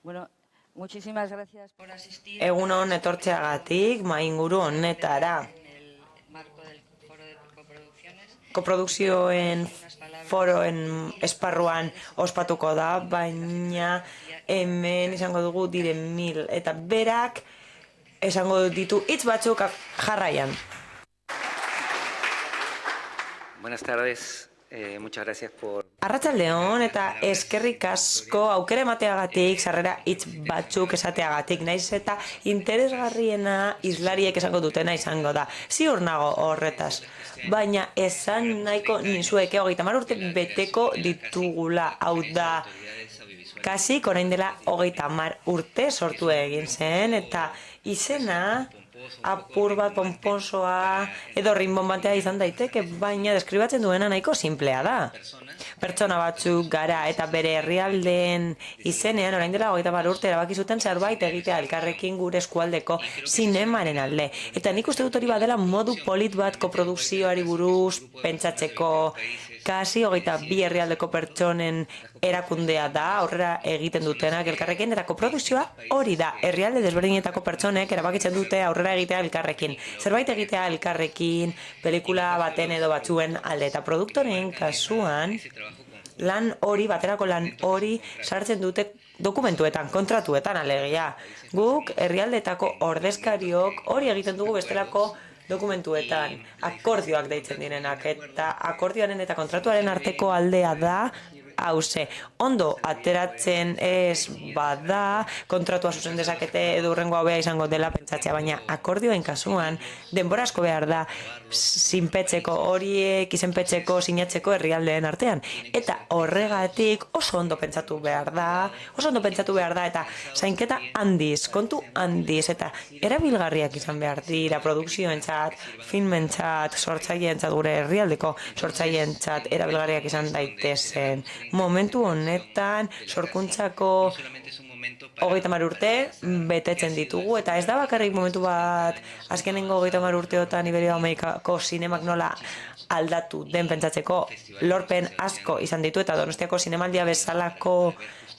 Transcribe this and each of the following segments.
Bueno, muchísimas gracias por asistir. Egunon etortzeagatik mainguru honetara. En el marco del foro de coproducciones. Koprodukzioen foroen esparruan ospatuko da, baina hemen izango dugu diren mil eta berak esango ditu hitz batzuk jarraian. Buenas tardes, muchas gracias por... Arratsaldeon eta eskerrik asko aukera emateagatik, sarrera hitz batzuk esateagatik, naiz eta interesgarriena islariek esango dutena izango da. Ziur nago horretaz. Baina esan nahiko nizueke 30 urte beteko ditugula, hau da kasik orain dela 30 urte sortu egin zen, eta izena apur bat ponposoa edo rinbonbatea izan daiteke, baina deskribatzen duena nahiko simplea da. Pertsona batzuk gara eta bere herrialdeen izenean orain dela 30 urte erabaki zuten zerbait egitea elkarrekin gure eskualdeko zinemaren alde. Eta nik uste dut hori badela modu polit bat koprodukzioari buruz pentsatzeko, kasi 22 herrialdeko pertsonen erakundea da, aurrera egiten dutenak elkarrekin, eta koprodukzioa hori da, herrialde desberdinetako pertsonek erabakitzen dute aurrera egitea elkarrekin. Zerbait egitea elkarrekin, pelikula baten edo batzuen alde, eta produktoren kasuan, lan hori, baterako lan hori sartzen dute dokumentuetan, kontratuetan alegia. Guk herrialdeetako ordezkariok hori egiten dugu bestelako dokumentuetan, akordioak deitzen direnak, eta akordioaren eta kontratuaren arteko aldea da, hauze, ondo ateratzen ez bada, kontratua zuzen dezakete edo hurrengo hobea izango dela pentsatzea, baina akordioen kasuan denbora asko behar da zinpetzeko horiek, izenpetzeko, sinatzeko herrialdeen artean. Eta horregatik oso ondo pentsatu behar da, eta zainketa handiz, kontu handiz, eta erabilgarriak izan behar dira produkzioentzat, filmentzat, sortzaileentzat, gure herrialdeko sortzaileentzat erabilgarriak izan daitezen. Momentu honetan sorkuntzako 30 urte betetzen ditugu, eta ez da bakarrik momentu bat azkenengo 30 urteotan Iberoamerikako zinemak nola aldatu den pentsatzeko lorpen asko izan ditu, eta Donostiako zinemaldia bezalako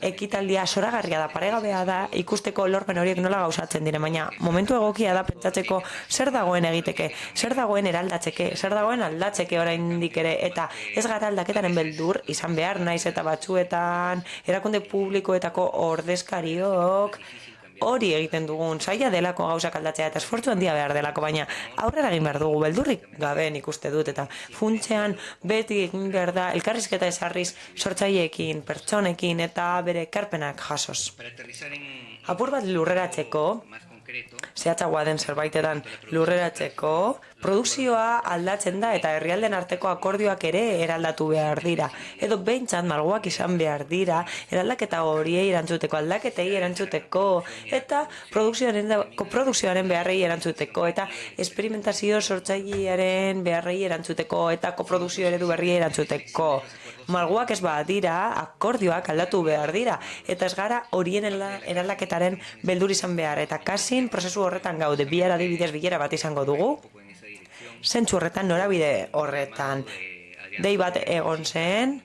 ekitaldia zoragarria da, paregabea da, ikusteko lorpen horiek nola gauzatzen diren, baina momentu egokia da pentsatzeko zer dagoen egiteke, zer dagoen eraldatzeke, zer dagoen aldatzeke oraindik ere, eta ez gara aldaketaren beldur izan behar naiz, eta batzuetan erakunde publikoetako ordezkariok hori egiten dugun, zaila delako gauzak aldatzea eta esfortzu handia behar delako, baina aurrera egin behar dugu, beldurrik gabe nik uste dut, eta funtsean beti egin behar da elkarrizketa ezarriz sortzaileekin, pertsonekin eta bere ekarpenak jasoz. Apur bat lurreratzeko, zehatzagoa den zerbaitetan lurreratzeko, produkzioa aldatzen da eta herrialden arteko akordioak ere eraldatu behar dira. Edo behintzat malguak izan behar dira, eraldaketa horiei erantzuteko, aldaketei erantzuteko, eta koprodukzioaren beharrei erantzuteko, eta esperimentazio sortzailearen beharrei erantzuteko, eta koprodukzio eredu berriei erantzuteko. Malguak ez badira, akordioak aldatu behar dira, eta ez gara horien eraldaketaren beldur izan behar, eta kasin prozesu horretan gaude, bihar adibidez bilera bat izango dugu, zentzu horretan, norabide horretan. Dei bat egon zen,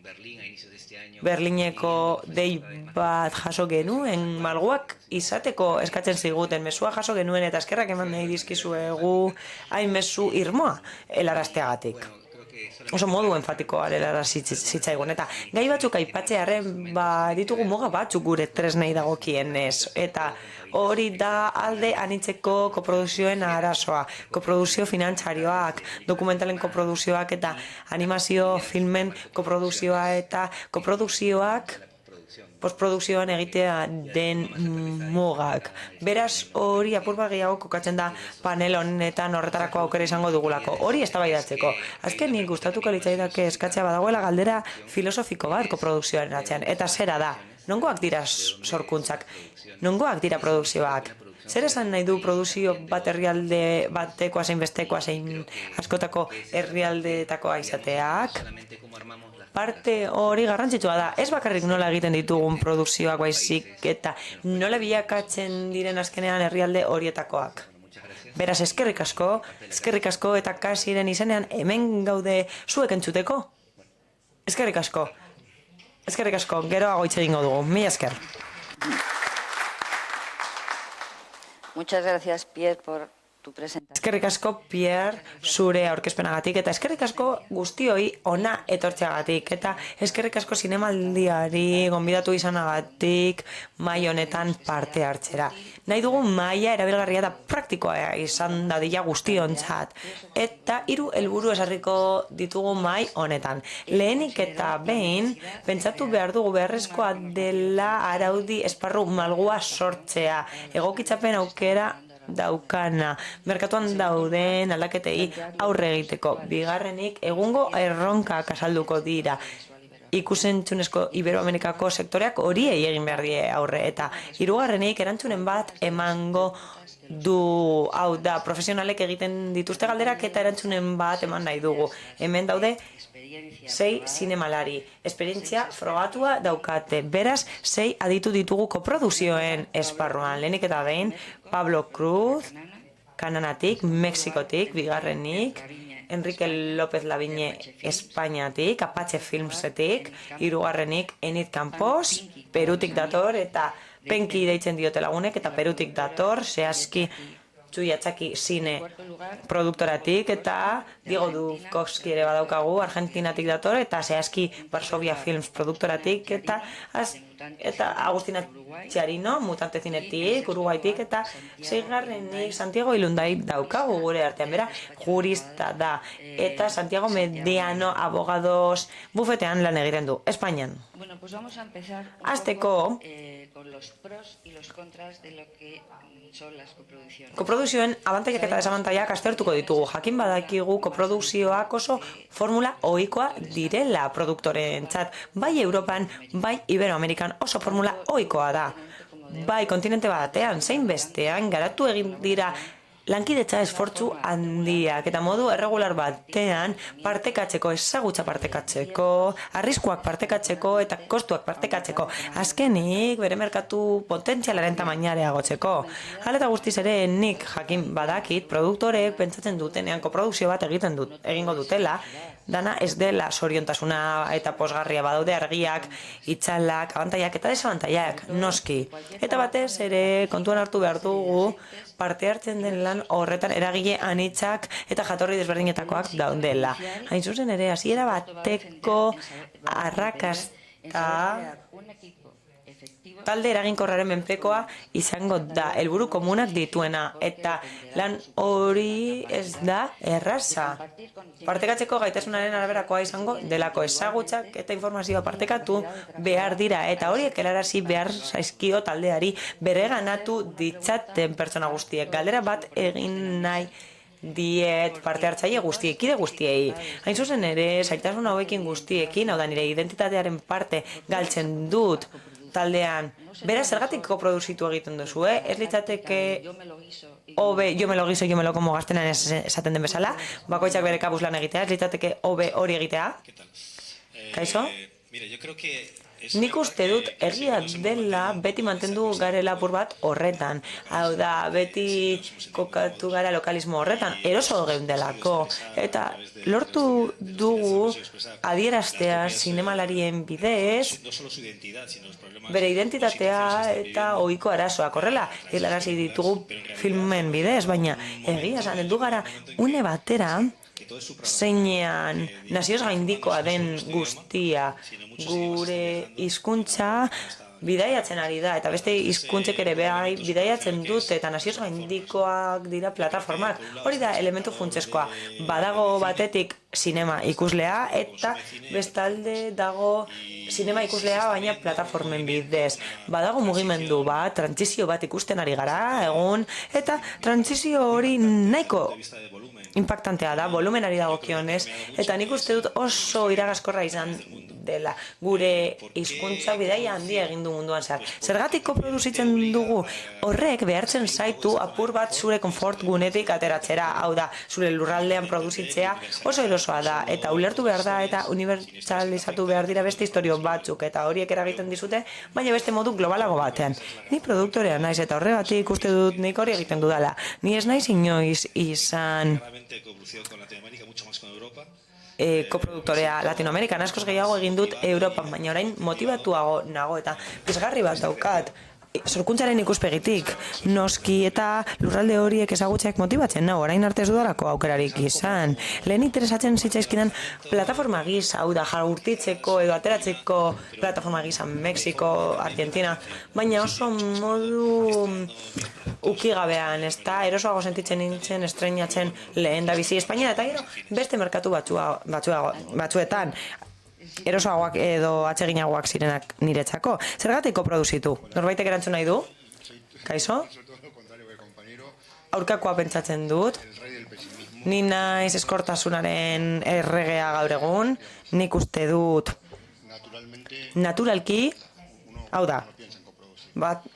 Berlineko dei bat jaso genuen, malguak izateko eskatzen ziguten, mesua jaso genuen eta eskerrak eman nahi dizkizuegu hain mezu irmoa helarazteagatik. Oso modu enfatikoa zitzaigun, eta gai batzuk aipatzearen ditugu muga batzuk gure tresnei dagokienez, eta hori da alde anitzeko koprodukzioen arazoa, koprodukzio finantzarioak, dokumentalen koprodukzioak eta animazio filmen koprodukzioa eta koprodukzioak postprodukzioan egitea den mugak. Beraz, hori apur bat gehiago kokatzen da panel honetan horretarako aukera izango dugulako. Hori eztabaidatzeko. Azkenik gustatuko litzaidake eskatzea badagoela galdera filosofiko bat koprodukzioaren atzean. Eta zera da, nongoak dira sorkuntzak, nongoak dira produkzioak. Zer esan nahi du produkzio bat herrialde batekoa zein bestekoa zein askotako herrialdeetakoa izateak? Parte hori garrantzitsua da, ez bakarrik nola egiten ditugun produkzioak baizik eta nola bilakatzen diren azkenean herrialde horietakoak. Beraz, eskerrik asko eta kasiren izenean hemen gaude zuek entzuteko. Eskerrik asko, geroago hitz egingo dugu, mila esker. Muchas gracias, Pierre, por tu presentación. Eskerrik asko, Pierre, zure aurkezpenagatik, eta eskerrik asko guztioi ona etortzeagatik, eta eskerrik asko zinemaldiari gonbidatu izanagatik mai honetan parte hartzera. Nahi dugu maila erabilgarria eta praktikoa izan dadila guztiontzat, eta 3 helburu esarriko ditugu mai honetan. Lehenik eta behin, pentsatu behar dugu beharrezkoa dela araudi esparru malgua sortzea, egokitzapen aukera daukana, merkatuan dauden aldaketei aurre egiteko. Bigarrenik, egungo erronkak azalduko dira. Ikusentzunezko Iberoamerikako sektoreak horiei egin behar die aurre. Eta hirugarrenik, erantzunen bat emango du, hau da, profesionalek egiten dituzte galderak eta erantzunen bat eman nahi dugu. Hemen daude 6 zinemalari. Esperientzia frogatua daukate. Beraz, 6 aditu ditugu koproduzioen esparruan. Lehenik eta behin, Pablo Cruz, Kananatik, Mexikotik, bigarrenik, Enrique López Lavigne Espainiatik, Apache Filmsetik, hirugarrenik Enid Campos, Perutik dator, eta Penki deitzen diote lagunek, eta Perutik dator, zehazki Txuiatxaki zine produktoratik, eta Diego Dukowski ere badaukagu, Argentinatik dator, eta zehazki Varsovia Films produktoratik, eta Agustina Txarino, Mutante zinetik, Uruguaitik, eta 6. Santiago Ilundai daukagu gure artean, bera, jurista da, eta Santiago Mediano abogados bufetean lan egiten du, Espainian. Bueno, pues vamos a empezar Hasteko, con los pros y los contras de lo que son las coproducciones. Koproduzioen abantaiak eta desabantaiak aztertuko ditugu. Jakin badakigu koproduzioak oso formula ohikoa direla produktorentzat. Bai Europan, bai Iberoamerikan oso formula ohikoa da. Bai kontinente batean, zein bestean, garatu egin dira lankidetza esfortzu handiak eta modu erregular batean partekatzeko, ezagutza partekatzeko, arriskuak partekatzeko eta kostuak partekatzeko. Azkenik, bere merkatu potentzialaren tamainare agotzeko. Hala eta guztiz ere, nik jakin badakit, produktorek pentsatzen dutenean koprodukzio bat egingo dutela, dana ez dela soriontasuna eta posgarria badaude argiak, itzalak, abantaiak eta desabantaiak, noski. Eta batez ere kontuan hartu behar dugu parte hartzen den lan horretan eragile anitzak eta jatorri desberdinetakoak daudela. Hain zuzen ere, hasiera bateko arrakasta talde eraginkorraren menpekoa izango da, helburu komunak dituena, eta lan hori ez da erraza. Partekatzeko gaitasunaren araberakoa izango delako, ezagutzak eta informazioa partekatu behar dira, eta horiek helarazi behar zaizkio taldeari bereganatu ditzaten pertsona guztiek. Galdera bat egin nahi diet parte hartzaile guztiek, kide guztiei. Hain zuzen ere, zailtasun hauekin guztiekin, hau da nire identitatearen parte galtzen dut taldean. Beraz, zergatik koproduzitu egiten duzu, Ez litzateke hobe, yo me lo como gaztenan esaten den bezala, bakoitzak bere kabuz lan egitea, ez litzateke hobe hori egitea? Kaixo? Nik uste dut egia dela beti mantendu garela apur bat horretan. Hau da, beti kokatu gara lokalismo horretan, eroso geundelako. Eta lortu dugu adieraztea zinemalarien bidez, bere identitatea eta ohiko arazoak horrela. Hilarazi ditugu filmen bidez, baina egia esan heldu gara une batera, zeinean nazioz gaindikoa den guztia gure hizkuntza bidaiatzen ari da, eta beste hizkuntzek ere bai bidaiatzen dute, eta nazioz gaindikoak dira plataformak. Hori da elementu funtseskoa. Badago batetik sinema ikuslea, eta bestalde dago sinema ikuslea baina plataformen bidez. Badago mugimendu bat, trantsizio bat ikusten ari gara, egun, eta trantsizio hori nahiko impactantea da, volumenari dagokionez, eta nik uste dut oso iragaskorra izan dela. Gure hizkuntza bidaia handia egin du munduan zehar. Zergatik koproduzitzen dugu? Horrek behartzen zaitu apur bat zure konfort gunetik ateratzera, hau da, zure lurraldean produzitzea oso erosoa da, eta ulertu behar da, eta unibertsalizatu behar dira beste historio batzuk, eta horiek eragiten dizute, baina beste modu globalago batean. Ni produktorea naiz, eta horregatik uste dut nik hori egiten dudala. Ni ez naiz inoiz izan koproduktorea Latinoamerikan, askoz gehiago egin dut Europan, baina orain motibatuago nago eta pizgarri bat daukat. sorkuntzaren ikuspegitik, noski eta lurralde horiek ezagutzeak motibatzen nau, orain arte ez dudalako aukerarik izan. Lehen interesatzen zitzaizkidan plataforma gisa, hau da, jagurtitzeko edo ateratzeko plataforma gisa Mexiko, Argentina, baina oso modu ukigabean, ez da, erosoago sentitzen nintzen, estreinatzen lehen da bizi Espainia, eta gero beste merkatu batzuetan, erosoagoak edo atseginagoak zirenak niretzako. Zergatik koproduzitu? Norbaitek erantzun nahi du? Kaixo? Aurkakoa pentsatzen dut. Ni naiz eskortasunaren erregea gaur egun. Nik uste dut naturalki, hau da,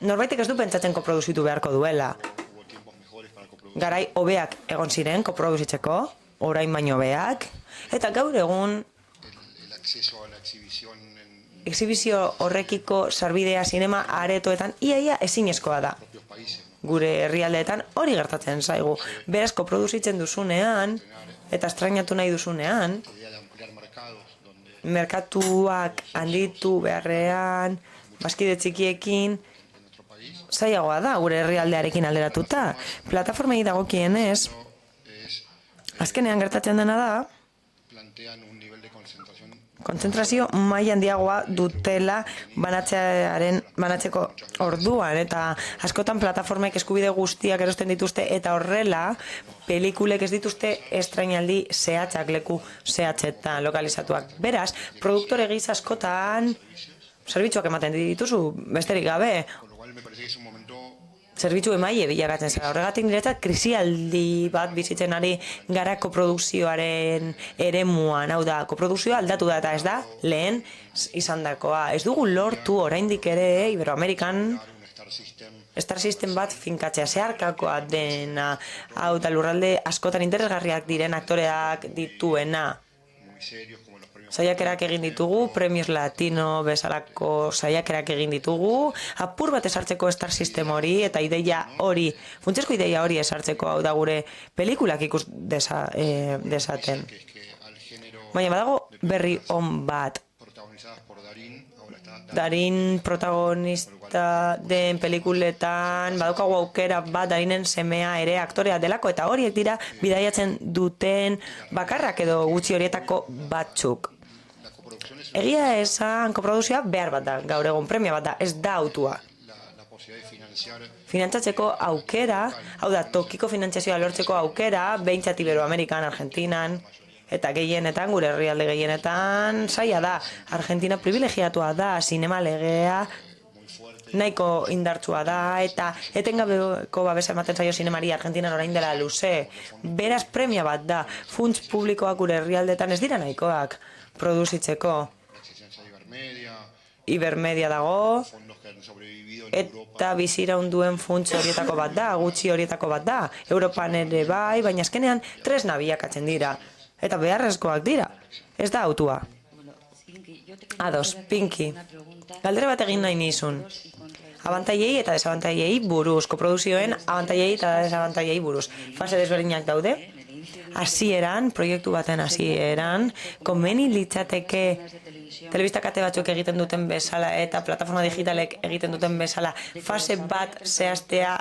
norbaitek ez du pentsatzen koproduzitu beharko duela. Garai hobeak egon ziren koproduzitzeko, orain baino hobeak, eta gaur egun exhibizio horrekiko sarbidea sinema aretoetan iaia ezinezkoa da. Gure herrialdeetan hori gertatzen zaigu. Beraz, koproduzitzen duzunean, eta estrainatu nahi duzunean, merkatuak handitu beharrean, bazkide txikiekin, zailagoa da gure herrialdearekin alderatuta. Plataformei dagokienez, azkenean gertatzen dena da, kontzentrazio maila handiagoa dutela banatzeko orduan, eta askotan plataformek eskubide guztiak erosten dituzte, eta horrela pelikulek ez dituzte estrainaldi zehatzak, leku zehatzetan lokalizatuak. Beraz, produktore gisa askotan zerbitzuak ematen dituzu, besterik gabe. Zerbitzu emaile bilakatzen zara. Horregatik niretzat krisialdi bat bizitzen ari gara koprodukzioaren eremuan. Hau da, koprodukzioa aldatu da eta ez da lehen izandakoa. Ez dugu lortu oraindik ere Iberoamerikan Star System bat finkatzea zeharkakoa dena. Hau da, lurralde askotan interesgarriak diren aktoreak dituena. Saiakerak egin ditugu, Premios Latino bezalako saiakerak egin ditugu, apur bat esartzeko Star System hori, eta ideia hori, funtsezko ideia hori esartzeko, hau da gure pelikulak ikus desaten. Baina badago berri on bat. Darin protagonista den pelikuletan, badaukagu aukera bat Darinen semea ere aktorea delako, eta horiek dira bidaiatzen duten bakarrak edo gutxi horietako batzuk. Egia esan, koprodukzioa behar bat da, gaur egun premia bat da, ez da autua. Finantzatzeko aukera, hau da, tokiko finantziazioa lortzeko aukera, behintzat Iberoamerikan, Argentinan, eta gehienetan, gure herrialde gehienetan, zaila da. Argentina privilegiatua da, sinema legea, nahiko indartsua da, eta etengabeko babesa ematen zaio sinemari Argentinan orain dela luze. Beraz premia bat da, funts publikoak gure herrialdetan ez dira nahikoak produzitzeko. Ibermedia dago, eta biziraun duen funts horietako bat da, gutxi horietako bat da, Europan ere bai, baina azkenean tresna bilakatzen dira, eta beharrezkoak dira, ez da autua. Ados, Pinky, galdera bat egin nahi nizun. Abantaiei eta desabantaiei buruz, koprodukzioen abantaiei eta desabantaiei buruz. Fase desberdinak daude, hasieran, proiektu baten hasieran, komeni litzateke telebista kate batzuk egiten duten bezala eta plataforma digitalek egiten duten bezala fase bat zehaztea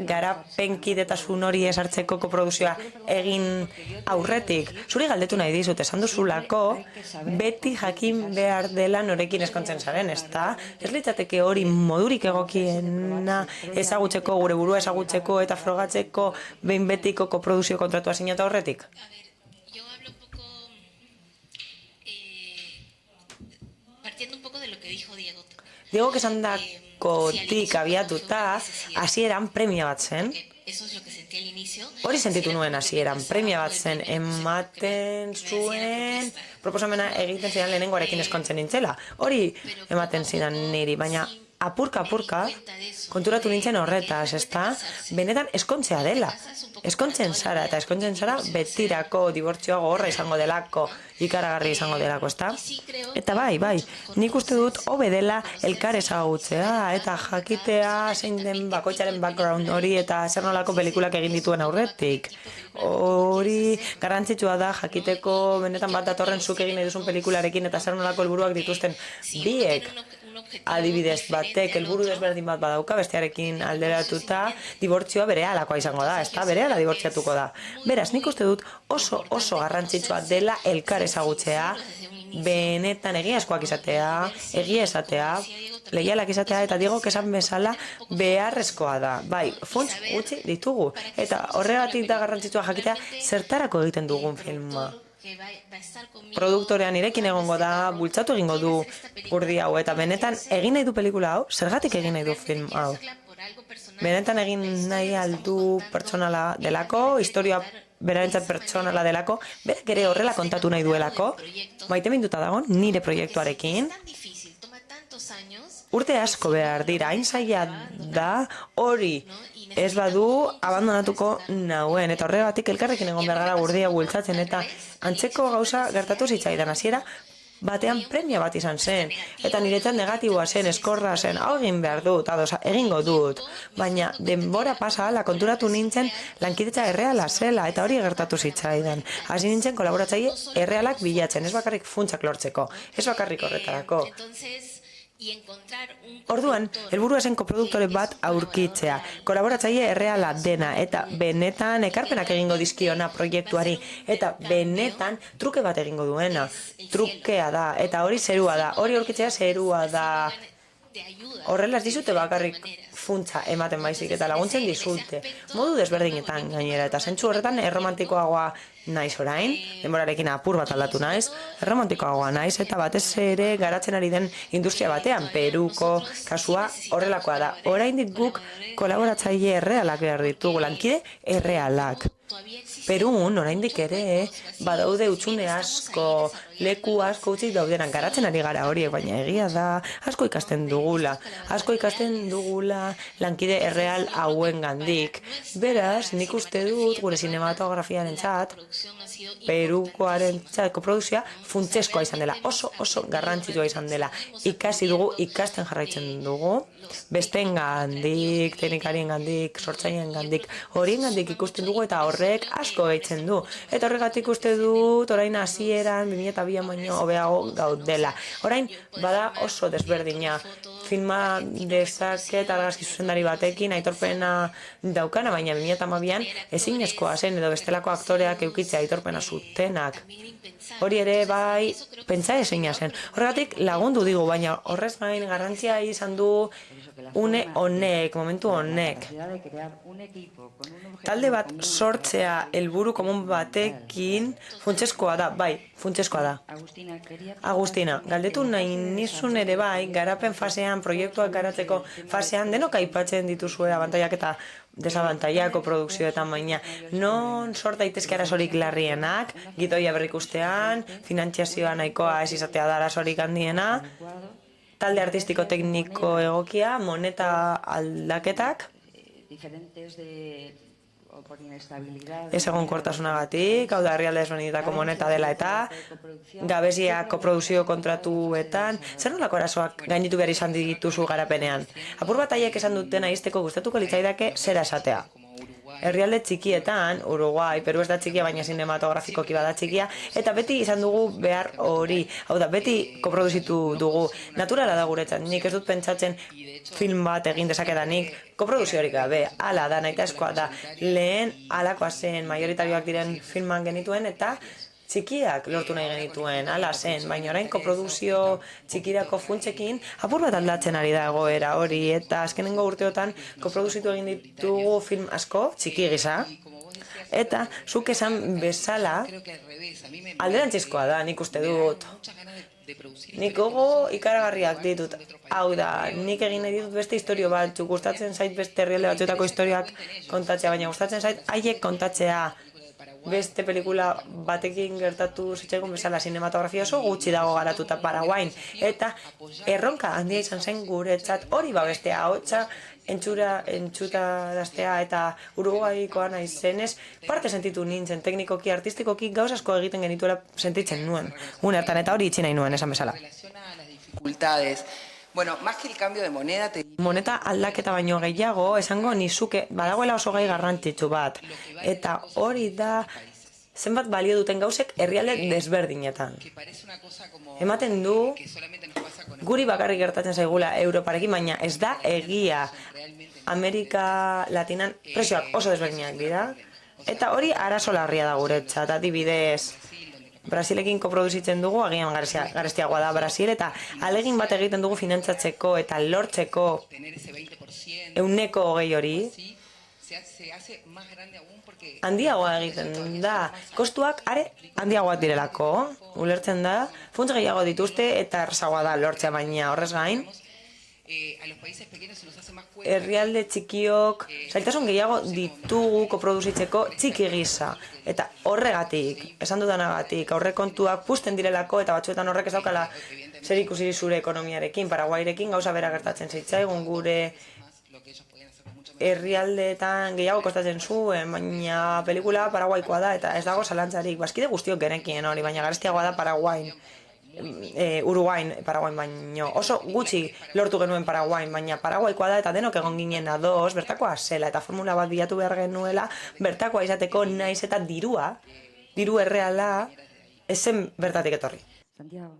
garapenkidetasun hori esartzeko koprodukzioa egin aurretik. Zuri galdetu nahi dizut, esan duzulako beti jakin behar dela norekin eskontzen zaren, ezta? Ez litzateke hori modurik egokiena ezagutzeko, gure burua ezagutzeko eta frogatzeko behin betiko koprodukzio kontratua sinatu aurretik? Diego esan dakotik abiatuta, hasieran premia bat zen. Hori sentitu nuen hasieran, premia bat zen, ematen zuen, proposamena egiten zidan lehenengoarekin eskontzen nintzela. Hori ematen zidan niri, baina apurka, konturatu nintzen horretaz, ezta? Benetan eskontzea dela. Eskontzen zara, eta eskontzen zara betirako dibortzioa gogorra izango delako, ikaragarri izango delako, ezta? Eta bai, nik uste dut hobe dela elkar ezagutzea, eta jakitea zein den bakoitzaren background hori eta zer nolako pelikulak egin dituen aurretik. Hori garrantzitsua da jakiteko benetan bat datorren zuk egin nahi duzun pelikularekin eta zer nolako helburuak dituzten biek. adibidez batek helburu desberdin bat badauka, bestearekin alderatuta, dibortzioa berehalakoa izango da, ezta? Berehala dibortziatuko da. Beraz, nik uste dut oso garrantzitsua dela elkar ezagutzea, benetan egiazkoak izatea, egia esatea, leialak izatea, eta Diego esan bezala beharrezkoa da. Bai, funts gutxi ditugu, eta horregatik da garrantzitsua jakitea zertarako egiten dugun filma. Produktorean irekin egongo da, bultzatu egingo du gurdi hau, eta benetan egin nahi du pelikula hau, zergatik egin nahi du film hau. Benetan egin nahi aldu pertsonala delako, historia berarentzat pertsonala delako, berak ere horrela kontatu nahi duelako, maite minduta dago nire proiektuarekin. Urte asko behar dira, hain zaila da hori ez badu abandonatuko nauen, eta horregatik elkarrekin egon behar gara gurdia bultzatzen, eta antzeko gauza gertatu zitzaidan hasiera batean premia bat izan zen, eta niretzat negatiboa zen, eskorra zen, hau egin behar dut, adosa, egingo dut, baina denbora pasa ala konturatu nintzen lankidetza erreala zela, eta hori gertatu zitzaidan. Hasi nintzen kolaboratzaile errealak bilatzen, ez bakarrik funtsak lortzeko, ez bakarrik horretarako. Orduan, helburua zen koproduktore bat aurkitzea, kolaboratzaile erreala dena, eta benetan ekarpenak egingo dizkiona proiektuari, eta benetan truke bat egingo duena, trukea da, eta hori zerua da, hori aurkitzea zerua da. Horrela ez dizute bakarrik funtsa ematen baizik eta laguntzen dizute. Modu desberdinetan gainera, eta zentzu horretan erromantikoagoa naiz orain, denborarekin apur bat aldatu naiz, erromantikoagoa naiz, eta batez ere garatzen ari den industria batean, Peruko kasua horrelakoa da. Oraindik guk kolaboratzaile errealak behar ditugu, lankide errealak. Perun, oraindik ere, badaude hutsune asko, leku asko utzik daudenak, garatzen ari gara horiek, baina egia da, asko ikasten dugula lankide erreal hauen gandik. Beraz, nik uste dut, gure sinematografiaren txat, Perukoaren txat, koproduzioa funtseskoa izan dela, oso garrantzitsua izan dela. Ikasi dugu, ikasten jarraitzen dugu, besteen gandik, teknikarien gandik, sortzaileen gandik, horien gandik ikusten dugu eta horrek asko gehitzen du. Eta horregatik uste dut, orain hasieran 2002 baino hobeago gaudela. Orain, bada oso desberdina. Filma dezaket argazki zuzendari batekin aitorpena daukana, baina 2012an ezinezkoa zen edo bestelako aktoreak eukitzea aitorpena zutenak. Hori ere bai, pentsa ezina zen. Horregatik lagundu digu, baina horrez gain garrantzia izan du une honek, momentu honek. Talde bat sortzea helburu komun batekin funtseskoa da, bai, funtseskoa da. Agustina, galdetu nahi nizun ere bai, garapen fasean, proiektuak garatzeko fasean, denok aipatzen dituzue abantaiak eta desabantaiako produkzioetan, baina non sort daitezke arazorik larrienak, gidoia berrikustean, finantziazioa nahikoa ez izatea da arazorik handiena, talde artistiko tekniko egokia, moneta aldaketak, ez egonkortasunagatik, hau da herrialde ezberdinetako moneta dela eta gabeziak koprodukzio kontratuetan, zer nolako arazoak gainditu behar izan dituzu garapenean? Apur bat haiek esan dutena izteko gustatuko litzaidake zera esatea. Herrialde txikietan, Uruguai, Peru ez da txikia, baina sinematografikoki bada txikia, eta beti izan dugu behar hori. Hau da, beti koproduzitu dugu. Naturala da guretzat, nik ez dut pentsatzen film bat egin dezakedanik, koproduziorik gabe, ala da, nahitaezkoa da. Lehen alakoa zen, majoritarioak diren filman genituen, eta txikiak lortu nahi genituen, ala zen, baina orain koproduzio txikirako funtsekin apur bat aldatzen ari da egoera hori, eta azkenengo urteotan koproduzitu egin ditugu film asko, txiki gisa, eta zuk esan bezala alderantzizkoa da, nik uste dut. Nik gogo ikaragarriak ditut, hau da, nik egin nahi ditut beste historio batzuk, gustatzen zait beste herrialde batzuetako historiak kontatzea, baina gustatzen zait haiek kontatzea. Beste pelikula batekin gertatu zitzaigun bezala sinematografia oso gutxi dago garatuta Paraguain, eta erronka handia izan zen guretzat hori babestea, ahotsa entxutaraztea, eta Uruguaikoa naizenez parte sentitu nintzen, teknikoki, artistikoki gauz asko egiten genituela sentitzen nuen, unertan, eta hori itxi nahi nuen esan bezala. Bueno, más que el cambio de moneda... Moneta aldaketa baino gehiago, esango nizuke, badagoela oso gai garrantzitsu bat. Eta hori da zenbat balio duten gauzek herrialde desberdinetan. Ematen du guri bakarrik gertatzen zaigula Europarekin, baina ez da egia. Amerika Latinan prezioak oso desberdinak dira, eta hori arazo larria da guretzat, adibidez. Brasilekin koproduzitzen dugu, agian garestiagoa da Brasil, eta alegin bat egiten dugu finantzatzeko eta lortzeko 120 hori, handiagoa egiten da. Kostuak are handiagoak direlako, ulertzen da, funts gehiago dituzte eta errazagoa da lortzea, baina horrez gain, herrialde txikiok zailtasun gehiago ditugu koproduzitzeko txiki gisa. Eta horregatik, esan dudanagatik, aurrekontuak pusten direlako eta batzuetan horrek ez daukala zer ikusi zure ekonomiarekin, Paraguairekin gauza bera gertatzen zitzaigun gure herrialdeetan gehiago kostatzen zuen, baina pelikula Paraguaikoa da eta ez dago zalantzarik, bazkide guztiok genekien hori, baina garestiagoa da Paraguain. Uruguain, Paraguain baino. Oso gutxi lortu genuen Paraguain, baina Paraguaikoa da eta denok egon ginen ados, bertakoa zela eta formula bat bilatu behar genuela, bertakoa izateko naiz eta diru erreala, ezen bertatik etorri. Santiago,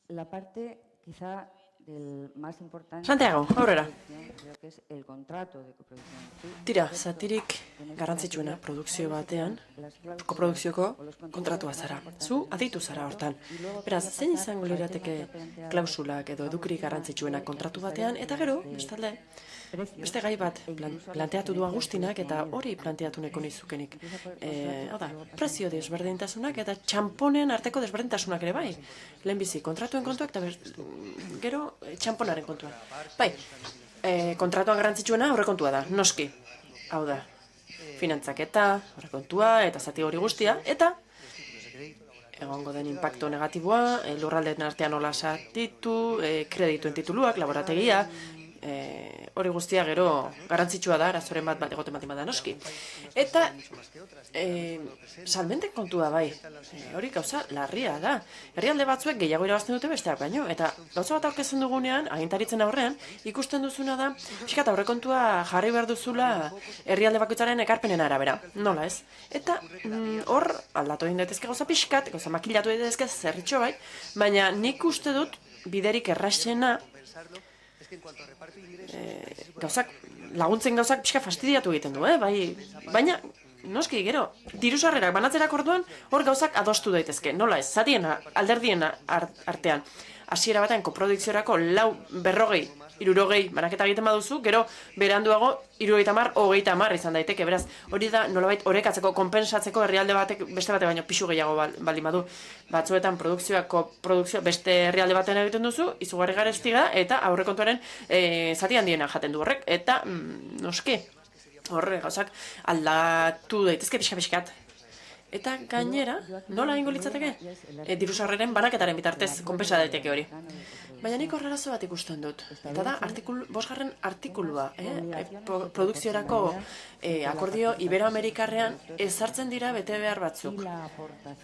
la parte quizá del más importante... Santiago, aurrera. Creo que es el contrato de coproducción. Tira, zatirik garrantzitsuena produkzio batean, koprodukzioko kontratua zara. Zu aditu zara hortan. Beraz, zein izango lirateke klausulak edo edukirik garrantzitsuenak kontratu batean, eta gero, bestalde, beste gai bat planteatu du Agustinak eta hori planteatu neko nizukenik. Hau da, prezio desberdintasunak eta txamponen arteko desberdintasunak ere bai. Lehenbizi, kontratuen kontuak eta gero txamponaren kontuak. Bai, kontratuan garrantzitsuena aurrekontua da, noski. Hau da, finantzaketa, aurrekontua eta zati hori guztia, eta egongo den impacto negatiboa, lurraldeen artean nola zatitu, kredituen tituluak, laborategia, hori guztia gero garrantzitsua da, arazoren bat egoten bat da noski. Eta salmenten kontua bai, hori gauza larria da. Herrialde batzuek gehiago irabazten dute besteak baino, eta gauza bat aurkezten dugunean, agintaritzen aurrean, ikusten duzuna da, pixkat aurrekontua jarri behar duzula herrialde bakoitzaren ekarpenen arabera, nola ez? Eta hor aldatu egin daitezke gauza pixkat, gauza makilatu daitezke zerritxo bai, baina nik uste dut biderik erraxena laguntzen gauzak pixka fastidiatu egiten du, bai, baina, noski, gero, diru-sarrerak banatzerak orduan, hor gauzak adostu daitezke, nola ez, zatien alderdien artean, hasiera batean koprodukziorako 40-60 banaketa egiten baduzu, gero beranduago 70-30 izan daiteke, beraz, hori da nolabait orekatzeko, konpensatzeko herrialde batek beste bate baino pixu gehiago baldin badu. Batzuetan produkzio beste herrialde batean egiten duzu, izugarri garestiga eta aurrekontuaren zati handiena jaten du horrek, eta noski, horre gauzak aldatu daitezke pixka-pixkat. Eta gainera, nola egingo litzateke? Diru-sarreren banaketaren bitartez konpensa daiteke hori. Baina nik horrelazo bat ikusten dut. Eta da, 5. artikulua, produkziorako akordio Iberoamerikarrean ezartzen dira bete behar batzuk.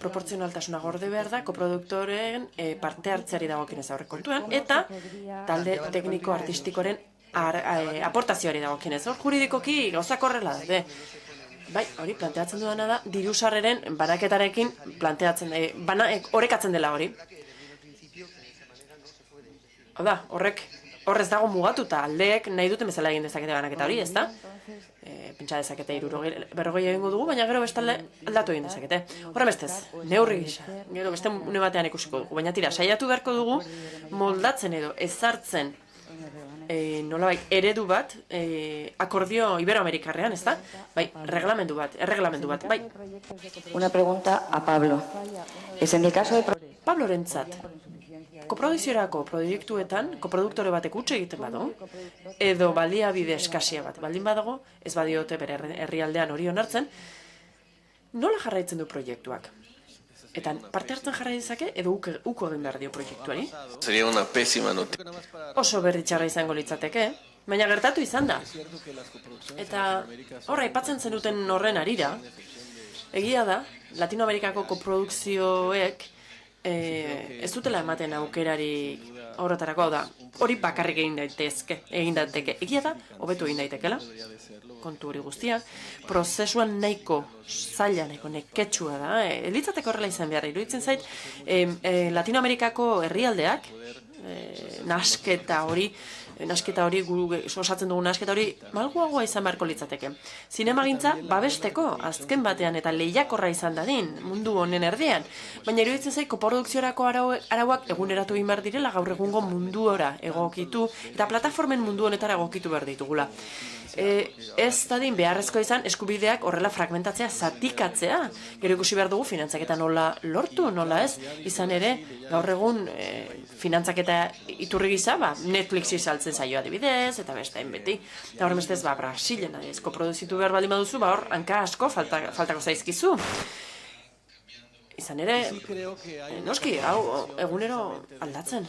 Proportzionaltasuna gorde behar da, koproduktoren parte hartzeari dagokinez aurrekontuan, eta talde tekniko-artistikoren aportazioari dagokinez. Hor juridikoki gauzak horrela da. Bai, hori planteatzen dudana da, diru-sarreren banaketarekin planteatzen, orekatzen dela hori. Hau da, horrez dago mugatuta, aldeek nahi duten bezala egin dezakete banaketa hori, ez da? Pentsa dezakete 40 egingo dugu, baina gero bestalde aldatu egin dezakete. Horren bestez, neurri gisa, gero beste une batean ikusiko dugu, baina tira, saiatu beharko dugu moldatzen edo ezartzen nolabait eredu bat, akordio Iberoamerikarrean, ez da? Bai, erreglamendu bat, bai. Una pregunta a Pablo. Es en el caso de... Pablorentzat, koprodukziorako proiektuetan, koproduktore batek utxe egiten badu, edo baliabide eskasia bat baldin badago, ez badiote bere herrialdean hori onartzen, nola jarraitzen du proiektuak? Eta parte hartzen jarrai dezake, edo uko egin behar dio proiektuari? Sería una pésima noticia. Oso berri txarra izango litzateke, baina gertatu izan da. Eta horra aipatzen zenuten horren arira, egia da, Latinoamerikako koprodukzioek ez dutela ematen aukerari horretarako, hau da, hori bakarrik egin daiteke. Egia da, hobetu egin daitekela, kontu hori guztia, prozesuan nahiko zaila, nahiko neketsua da, litzateke horrela izan behar, iruditzen zait, Latinoamerikako herrialdeak, nasketa hori, osatzen dugu nasketa hori, malguagoa izan beharko litzateke. Zinemagintza babesteko, azken batean eta lehiakorra izan dadin, mundu honen erdian. Baina iruditzen zait, koprodukziorako arauak eguneratu egin behar direla, gaur egungo munduora egokitu, eta plataformen mundu honetara egokitu behar ditugula. Ez dadin beharrezko izan eskubideak horrela fragmentatzea, zatikatzea. Gero ikusi behar dugu finantzaketa nola lortu, nola ez, izan ere, gaur egun finantzaketa iturri gisa, Netflixi saltzen zaio adibidez, eta beste beti. Eta horren bestez, Brasilen, koproduzitu behar baldin baduzu, hor, hanka asko faltako zaizkizu. Izan ere, noski, hau, egunero aldatzen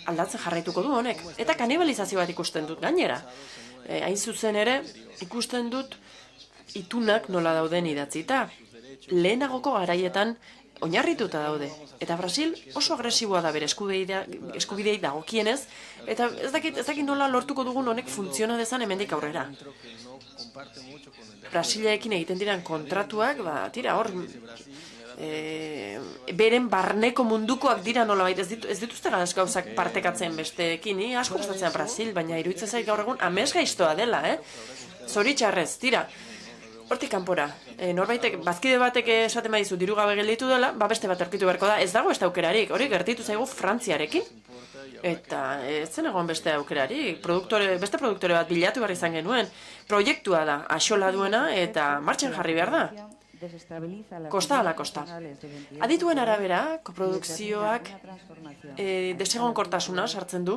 jarraituko du honek. Eta kanibalizazio bat ikusten dut gainera. Hain zuzen ere, ikusten dut itunak nola dauden idatzita. Lehenagoko garaietan oinarrituta daude. Eta Brasil oso agresiboa da bere eskubidei dagokienez, eta ez dakit nola lortuko dugun honek funtziona dezan hemendik aurrera. Brasileekin egiten diran kontratuak, tira hor, beren barneko mundukoak dira nolabait, ez dituzte gauzak partekatzen besteekin, asko gustatzen Brasil, baina iruditzen zait gaur egun amesgaiztoa dela, zoritxarrez, tira. Hortik kanpora, norbaitek, bazkide batek esaten badizu diru gabe gelditu dela, beste bat aurkitu beharko da, ez dago ez da aukerarik, hori gertitu zaigu Frantziarekin, eta ez zen egon beste aukerarik, beste produktore bat bilatu behar izan genuen, proiektua da, axola duena, eta martxan jarri behar da. Kosta ala kosta. Adituen arabera, koprodukzioak desegonkortasuna sartzen du,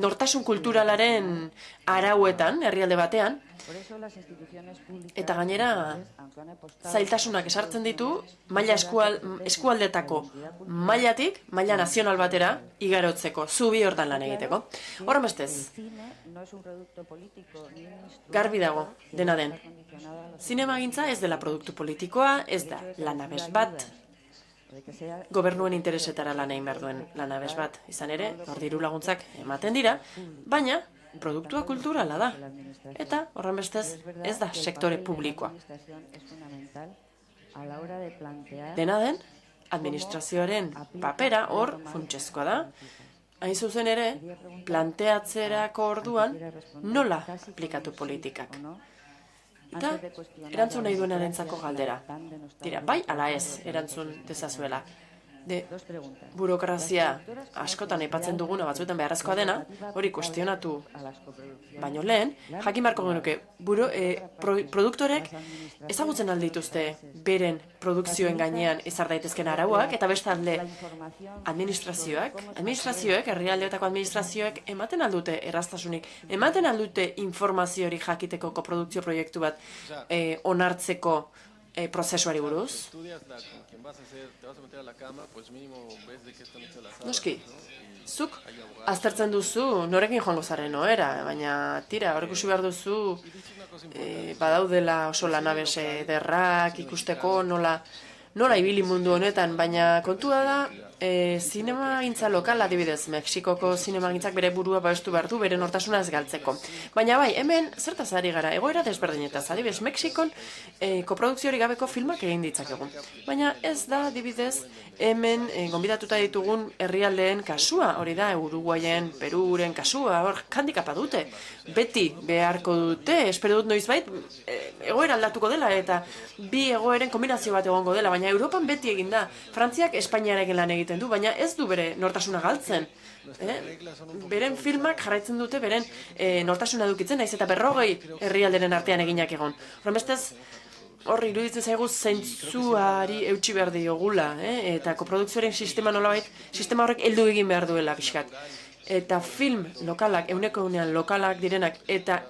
nortasun kulturalaren arauetan, herrialde batean, eta gainera zailtasunak esartzen ditu maila eskualdetako mailatik, maila nazional batera igarotzeko, zubi hortan lan egiteko. Horren bestez, garbi dago, dena den. Zinemagintza ez dela produktu politikoa, ez da lanabes bat, gobernuen interesetara lan egin behar duen lanabes bat. Izan ere, hor diru laguntzak ematen dira, baina produktua kulturala da. Eta, horren bestez, ez da sektore publikoa. Dena den, administrazioaren papera hor funtsezkoa da. Hain zuzen ere, planteatzerako orduan nola aplikatu politikak. Eta erantzun nahi duenarentzako galdera. Dira, bai ala ez erantzun dezazuela. Burokrazia askotan aipatzen duguna batzuetan beharrezkoa dena, hori kuestionatu baino lehen, jakin beharko genuke, produktorek ezagutzen aldituzte beren produkzioen gainean ezar daitezken arauak, eta bestalde administrazioek, herrialdeetako administrazioek ematen aldute erraztasunik, ematen aldute informazio hori jakiteko koprodukzio proiektu bat onartzeko prozesuari buruz. Noski, zuk aztertzen duzu norekin joango zaren ohera, baina tira, hor ikusi behar duzu badaudela oso lanabes ederrak ikusteko nola ibili mundu honetan, baina kontua da zinemagintza lokal adibidez, Mexikoko zinemagintzak bere burua babestu behar du, bere nortasuna ez galtzeko. Baina bai, hemen zertaz ari gara, egoera desberdinetaz, adibidez, Mexikon koprodukziori gabeko filmak egin ditzakegu. Baina ez da, adibidez, hemen gonbidatuta ditugun herrialdeen kasua, hori da, Uruguayen, Peruren kasua, hor, handikapa dute. Beti beharko dute, espero dut noizbait, egoera aldatuko dela, eta bi egoeren kombinazio bat egongo dela, baina Europan beti egin da. Frantziak Espainiarekin lan egiten du, baina ez du bere nortasuna galtzen. Beren filmak jarraitzen dute beren nortasuna edukitzen, naiz eta 40 herrialderen artean eginak egon. Horrenbestez, hor iruditzen zaigu zeintzuari eutsi behar diogula, eta koprodukzioaren sistema nolabait, sistema horrek heldu egin behar duela pixkat. Eta film lokalak, euneko unean lokalak direnak, eta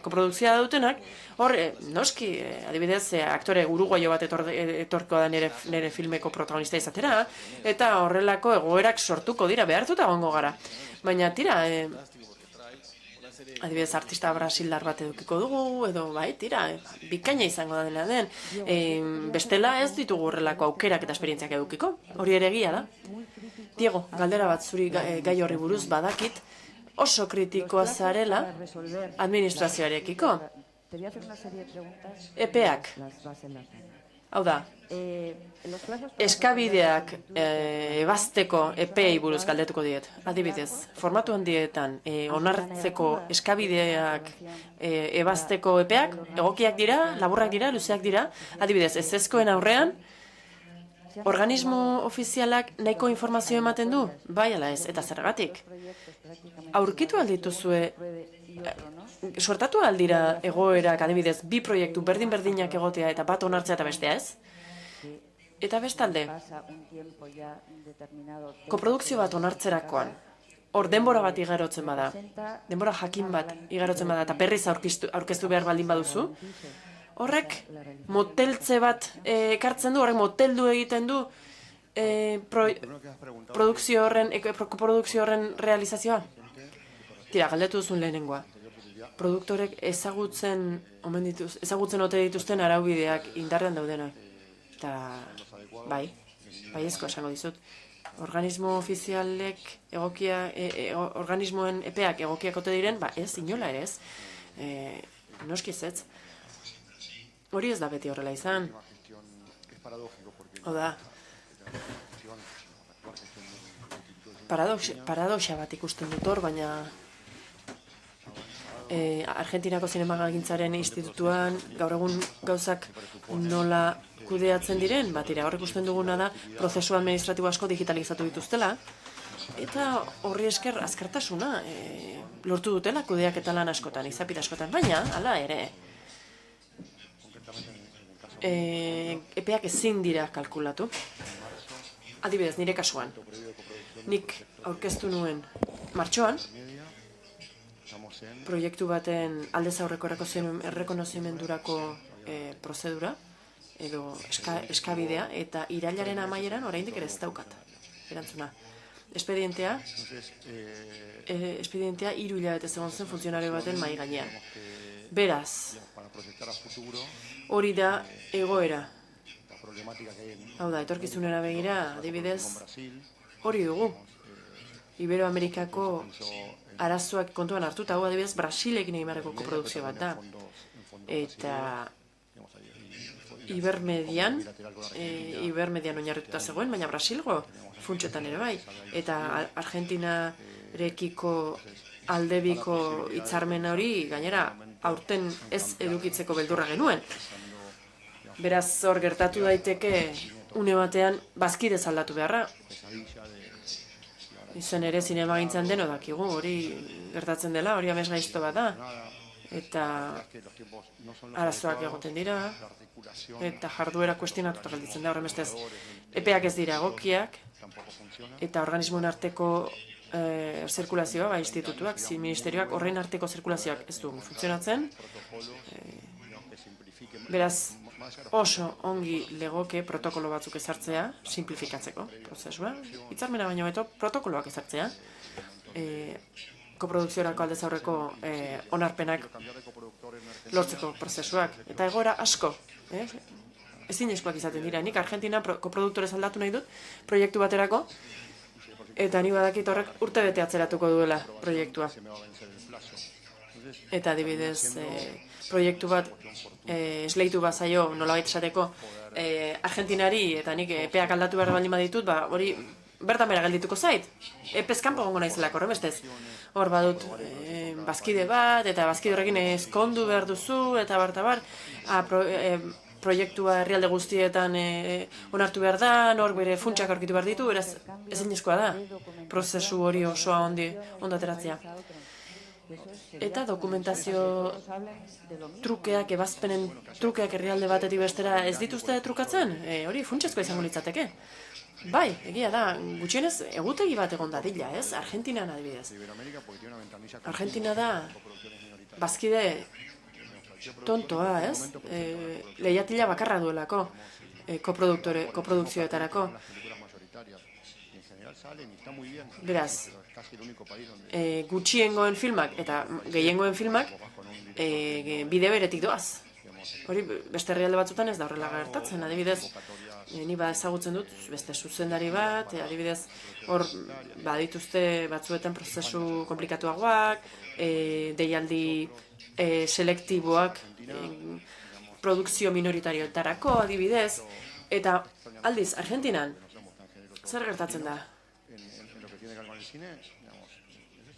koprodukzioa dutenak, hor, noski, adibidez, aktore uruguaio bat etorko da nire filmeko protagonista izatera, eta horrelako egoerak sortuko dira, behartuta gongo gara. Baina, tira, adibidez, artista brasildar bat edukiko dugu, edo bai, tira, bikaina izango da dela den. Bestela ez ditugu horrelako aukerak eta esperientziak edukiko, hori ere egia da. Diego, galdera bat zuri gai horri buruz badakit, oso kritikoa zarela administrazioarekiko. Epeak, hau da, eskabideak ebazteko epei buruz galdetuko diet. Adibidez, formatu handietan onartzeko eskabideak ebazteko epeak egokiak dira, laburrak dira, luzeak dira. Adibidez, ezezkoen aurrean, organismo ofizialak nahiko informazio ematen du? Bai ala ez, eta zergatik? Aurkitu aldituzue, sortatu aldira egoerak, adibidez, bi proiektu berdin-berdinak egotea eta bat onartzea eta bestea ez? Eta bestalde, koprodukzio bat onartzerakoan, hor denbora bat igarotzen bada, denbora jakin bat igarotzen bada eta berriz aurkeztu behar baldin baduzu, horrek moteltze bat ekartzen du, horrek moteldu egiten du produkzio horren realizazioa. Tira, galdetu duzun lehenengoa. Produktorek ezagutzen ote dituzten araubideak indarrean daudenak. Eta, bai ezko esango dizut. Organismo ofizialek organismoen epeak egokiak ote diren, ez, inola ere ez. Noski ez. Hori ez da beti horrela izan. Hau da, paradoxa bat ikusten dut hor, baina Argentinako Zinemagagintzaren Institutuan gaur egun gauzak nola kudeatzen diren, batira horrek ikusten duguna da prozesu administratibo asko digitalizatu dituztela, eta horri esker azkartasuna lortu dutela kudeaketa lan askotan, izapide askotan, baina, hala ere, epeak ezin dira kalkulatu. Adibidez, nire kasuan, nik aurkeztu nuen martxoan, proiektu baten aldez aurreko errekonozimendurako prozedura, edo eskabidea, eta irailaren amaieran oraindik ere ez daukat, erantzuna. Espedientea 3 hilabete egon zen funtzionario baten mahai gainean. Beraz, hori da egoera. Hau da, etorkizunera begira, adibidez, hori dugu. Iberoamerikako arazoak kontuan hartuta, hau adibidez, Brasilekin egin beharreko koprodukzio bat da. Eta Ibermedian oinarrituta zegoen, baina Brasilgo funtsetan ere bai. Eta Argentinarekiko aldebiko hitzarmen hori, gainera, aurten ez edukitzeko beldurra genuen. Beraz, hor gertatu daiteke une batean bazkidez aldatu beharra. Izan ere zinemagintzan deno dakigu, hori gertatzen dela, hori amesgaizto bat da. Eta arazoak egoten dira, eta jarduera kuestionatuta gelditzen da, horren bestez, epeak ez dira egokiak, eta organismoen arteko zirkulazioa, institutuak, ministerioak, horrein arteko zirkulazioak ez du funtzionatzen. Beraz, oso ongi legoke protokolo batzuk ezartzea, simplifikatzeko prozesua. Hitzarmena baino beto protokoloak ezartzea. Koprodukziorako aldez aurreko onarpenak lortzeko prozesuak. Eta egoera asko, ezinezkoak izaten dira. Nik Argentina koproduktorez aldatu nahi dut proiektu baterako, eta ni badakit horrek urtebete atzeratuko duela proiektua. Eta adibidez, proiektu bat esleitu bazaio nolabait esateko Argentinari eta nik epeak aldatu behar baldin baditut, hori bertan bera geldituko zait. Epez kanpo gongo naizelako, horremestez. Hor badut bazkide bat, eta bazkide horrekin ezkondu behar duzu, eta bar, proiektua herrialde guztietan onartu behar da, nor bere funtsak aurkitu behar ditu, beraz ezinezkoa da, prozesu hori osoa ondo ateratzea. Eta dokumentazio trukeak, ebazpenen trukeak herrialde batetik bestera ez dituzte trukatzen? Hori funtsezkoa izango litzateke. Bai, egia da, gutxienez egutegi bat egon dadila, ez? Argentinan adibidez. Argentina da bazkide tontoa, ez? Lehiatila bakarra duelako koprodukzioetarako. Beraz, gutxiengoen filmak eta gehiengoen filmak bide beretik doaz. Hori beste herrialde batzutan ez da horrela gertatzen, adibidez, ni ezagutzen dut beste zuzendari bat, adibidez, hor badituzte batzuetan prozesu komplikatuagoak, deialdi selektiboak, produkzio minoritarioetarako adibidez, eta aldiz, Argentinan, zer gertatzen da?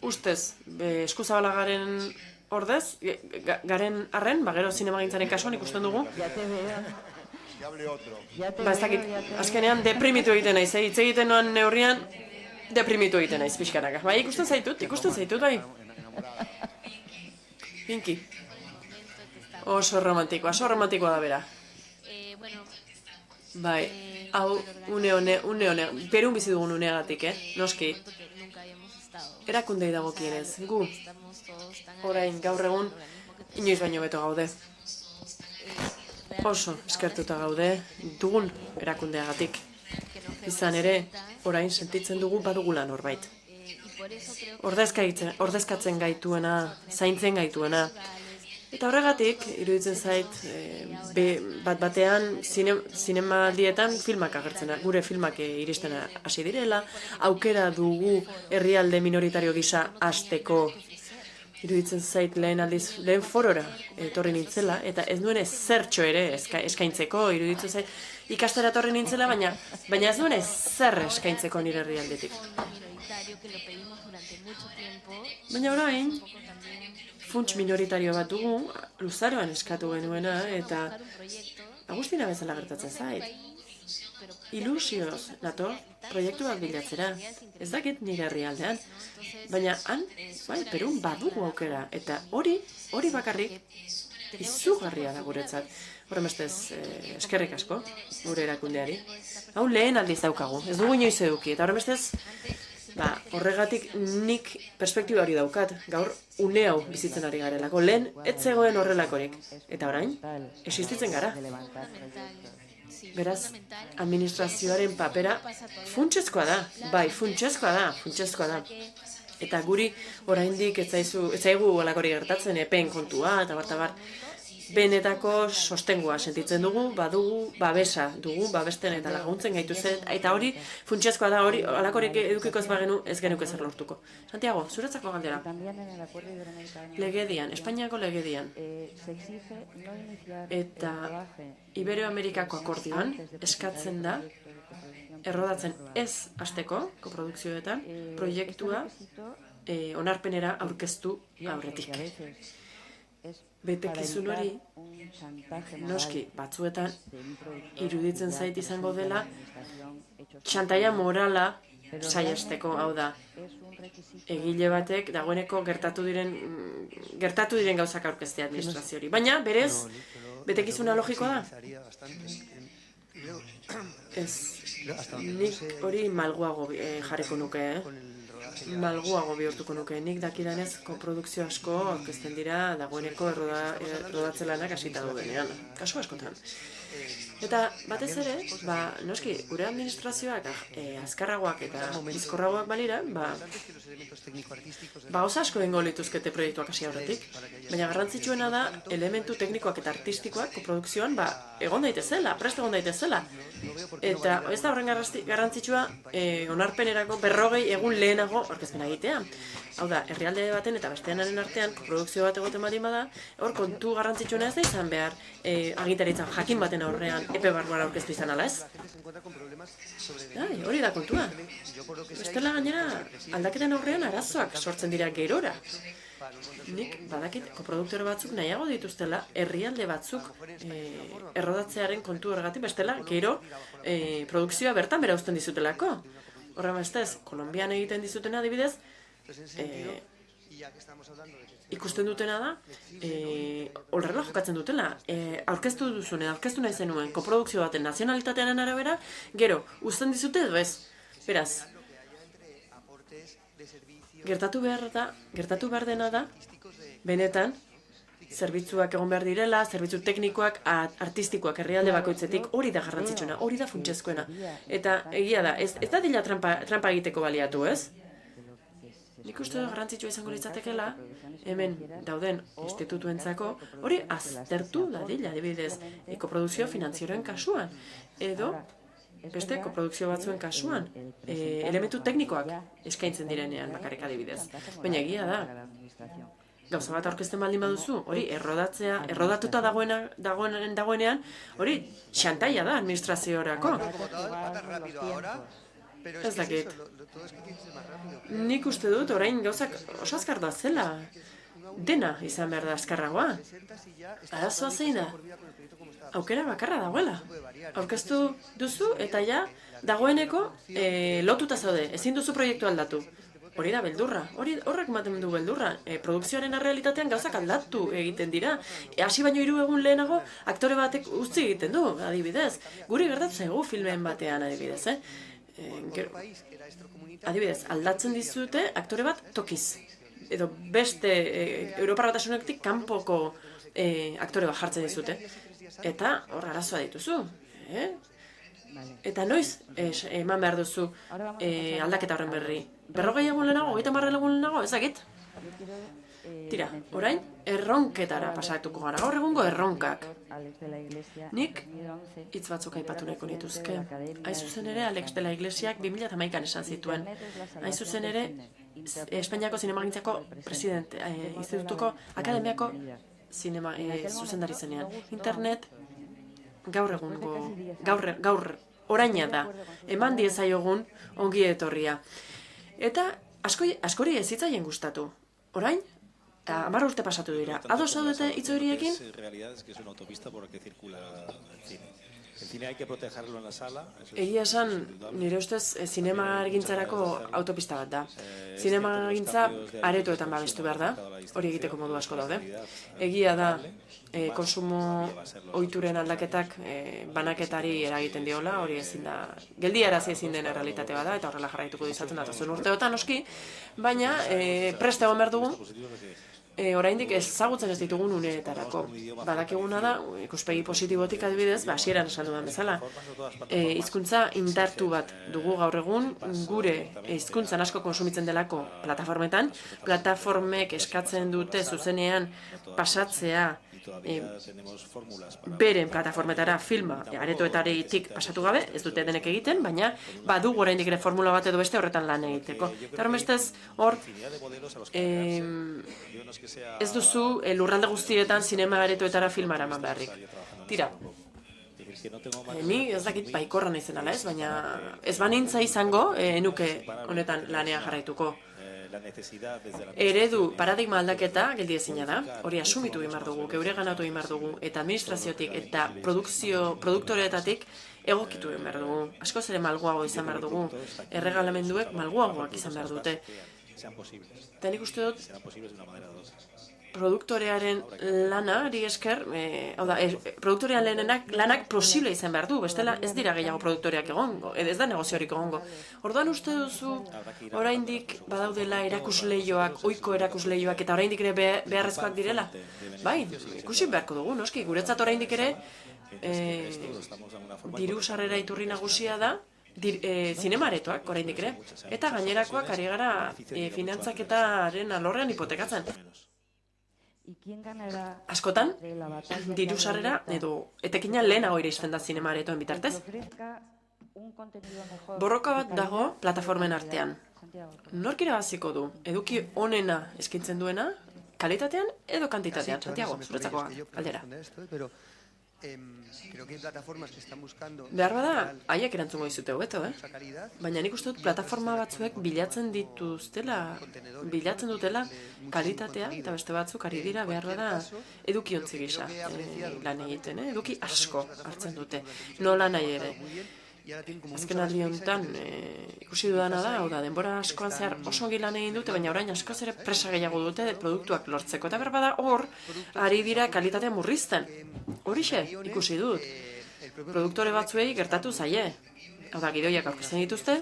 Ustez, eskuzabalagaren ordez, garen arren, gero zinemagintzaren kasuan ikusten dugu, ez dakit, azkenean deprimitu egiten naiz, hitz egiten noan neurrian, deprimitu egiten naiz, pixkanaka. Bai, ikusten zaitut, bai. Pinki. Oso romantikoa da bera. Bai, hau une, Perun bizi dugun uneagatik, noski. Erakundei dagokienez, gu, orain gaur egun, inoiz baino beto gaude. Oso eskertuta gaude dugun erakundeagatik. Izan ere, orain sentitzen dugu badugula norbait. Ordezkatzen gaituena, zaintzen gaituena. Eta horregatik, iruditzen zait, bat-batean zinemaldietan filmak agertzen, gure filmak iristen hasi direla, aukera dugu herrialde minoritario gisa hasteko. Iruditzen zait lehen forora etorri nintzela, eta ez nuen zertxo ere eskaintzeko, iruditzen zait ikastera etorri nintzela, baina ez nuen zer eskaintzeko nire herrialdetik. Baina orain, funts minoritario bat dugu, luzaroan eskatu genuena, eta Agustina bezala gertatzen zait. Ilusioz, nator, proiektu bat bilatzera. Ez dakit nire herrialdean. Baina han, Perun badugu aukera. Eta hori bakarrik izugarria da guretzat. Horren bestez, eskerrik asko, gure erakundeari. Hau lehen aldiz daukagu, ez dugu inoiz eduki. Eta horren bestez, horregatik nik perspektiba hori daukat. Gaur une hau bizitzen ari garelako. Lehen, ez zegoen horrelakorik. Eta orain, existitzen gara. Beraz, administrazioaren papera funtsezkoa da. Bai, funtsezkoa da. Eta guri oraindik ez zaigu halakorik gertatzen epeen kontua, eta bar. Benetako sostengua sentitzen dugu, badugu, babesa dugu, babesten eta laguntzen gaituzten, eta hori funtsezkoa da, hori halakorik edukiko ez bagenu, ez genuke zer lortuko. Santiago, zuretzako galdera. Legedian, Espainiako legedian. Eta Iberoamerikako akordioan eskatzen da, errodatzen ez hasteko, koprodukzioetan, proiektua onarpenera aurkeztu aurretik. Betekizun hori, noski, batzuetan, iruditzen zait izango dela, txantaia morala saiesteko, hau da, egile batek dagoeneko gertatu diren gauzak aurkeztea administrazioari. Baina, berez, betekizuna logikoa da? Ez, nik hori malguago jarriko nuke, malguago bihurtuko nuke. Nik dakidanez koprodukzio asko aurkezten dira dagoeneko errodatze lanak hasita daudenean, kasu askotan. Eta batez ere, noski, gure administrazioak azkarragoak eta bizkorragoak balira, oso asko egingo lituzkete proiektuak hasi aurretik, baina garrantzitsuena da elementu teknikoak eta artistikoak koprodukzioan egon daitezela, prest egon daitezela. Eta ez da horren garrantzitsua onarpenerako 40 egun lehenago aurkezpena egitea. Hau da, herrialde baten eta besteanaren artean koprodukzio bat egoten baldin bada, hor kontu garrantzitsuena ez da izan behar agintaritzan jakin baten aurrean epe barbara aurkeztu izan ala ez. Hori da kontua. Bestela gainera aldaketen aurrean arazoak sortzen dira gerora. Nik badakit koproduktore batzuk nahiago dituztela herrialde batzuk errodatzearen kontu horregatik, bestela gero produkzioa bertan bera uzten dizutelako. Horren bestez, Kolonbian egiten dizutena adibidez, ikusten dutena da, horrela jokatzen dutela, aurkeztu duzune, aurkeztu nahi zenuen, koprodukzio baten nazionalitatearen arabera, gero, uzten dizute edo ez. Beraz, gertatu behar dena da, benetan, zerbitzuak egon behar direla, zerbitzu teknikoak, artistikoak herrialde bakoitzetik, hori da garrantzitsuena, hori da funtsezkoena. Eta egia da, ez da dila trampa egiteko baliatu, ez? Nik uste dut garrantzitsua izango litzatekeela, hemen dauden institutuentzako, hori aztertu dadila, adibidez, koprodukzio finantzioaren kasuan, edo beste koprodukzio batzuen kasuan, elementu teknikoak eskaintzen direnean bakarrik adibidez. Baina egia da, gauza bat aurkezten baldin baduzu, hori errodatuta dagoenean, hori xantaia da administraziorako. Ez dakit. Nik uste dut, orain gauzak oso azkar da zela. Dena izan behar da azkarragoa. Arazoa zein da? Aukera bakarra dagoela. Aurkeztu duzu eta ja dagoeneko lotuta zaude. Ezin duzu proiektu aldatu. Hori da beldurra. Horrek ematen du beldurra. Produkzioaren realitatean gauzak aldatu egiten dira. Hasi baino 3 egun lehenago aktore batek utzi egiten du, adibidez. Guri gertatu zaigu filmen batean, adibidez, adibidez, aldatzen dizute aktore bat tokiz. Edo beste Europar Batasunetik kanpoko aktore bat jartzen dizute. Eta hor arazoa dituzu. Eta noiz eman behar duzu aldaketa horren berri. 40 egun lehenago, 30 egun lehenago, ezakit? Tira, orain erronketara pasatuko gara, gaur egungo erronkak. Nik hitz batzuk aipatu nahiko nituzke. Hain zuzen ere, Alex de la Iglesiak 2011an esan zituen. Hain zuzen ere, Espainiako Zinemagintzako presidente, institutuko akademiako zuzendari zenean. Internet gaur oraina da. Eman diezaiogun ongi etorria. Eta askori ez zitzaien gustatu. Orain, 10 urte pasatu dira. Ados zaudete hitz horiekin? Egia esan, nire ustez, zinemagintzarako autopista bat da. Zinemagintza aretoetan babestu behar da, hori egiteko modu asko daude. Egia da, konsumo ohituren aldaketak banaketari eragiten diola, hori ezin da, geldiarazi ezin den errealitate bat da, eta horrela jarraituko dizatzen datozen urteotan noski, baina prest egon behar dugu, oraindik ezagutzen ez ditugun uneetarako. Badakiguna da, ikuspegi positibotik adibidez, hasieran esan dudan bezala. Hizkuntza indartu bat dugu gaur egun, gure hizkuntzan asko kontsumitzen delako plataformetan. Plataformek eskatzen dute zuzenean pasatzea beren plataformetara filma aretoetaritik pasatu gabe, ez dute denek egiten, baina badugu oraindik ere formula bat edo beste horretan lan egiteko. Eta horremestez, hor, ez duzu lurralde guztietan zinema aretoetara filmara eman beharrik. Tira, ni ez dakit baikorra naizen ala ez, baina ez banintza izango, enuke honetan lanean jarraituko. Eredu paradigma aldaketa geldi ezina da, hori asumitu egin behar dugu, geure ganatu egin behar dugu, eta administraziotik eta produktoreetatik egokitu egin behar dugu. Askoz ere malguago izan behar dugu, erregalamenduek malguagoak izan behar dute. Eta nik uste dut, produktorearen lanari esker, produktorearen lanak posible izan behar du, bestela ez dira gehiago produktoreak egongo, ez da negoziorik egongo. Orduan uste duzu, oraindik badaudela erakusleioak, ohiko erakusleioak, eta oraindik ere beharrezkoak direla? Bai, ikusi beharko dugu, noski, guretzat oraindik ere diru sarrera iturri nagusia da, zinemaretoak oraindik ere, eta gainerakoak ari gara finantzaketaren alorrean hipotekatzen. Askotan, diru sarrera edo etekina lehenago iristen da zinema aretoen bitartez. Borroka bat dago plataformen artean. Nork irabaziko du, eduki onena eskaintzen duena, kalitatean edo kantitatean, Santiago, zuretzakoa, galdera. Behar bada, haiek erantzungo dizute hobeto, Baina nik uste dut plataforma batzuek bilatzen dutela kalitatea, eta beste batzuk ari dira behar bada eduki ontzi gisa lan egiten, eduki asko hartzen dute, nola nahi ere. Azken aldi honetan ikusi dudana da, hau da, denbora askoan zehar oso ongi lan egin dute, baina orain askoz ere presa gehiago dute produktuak lortzeko. Eta behar bada hor, ari dira kalitatea murrizten. Horixe, ikusi dut. Produktore batzuei gertatu zaie. Hau da, gidoiak aurkezten dituzte,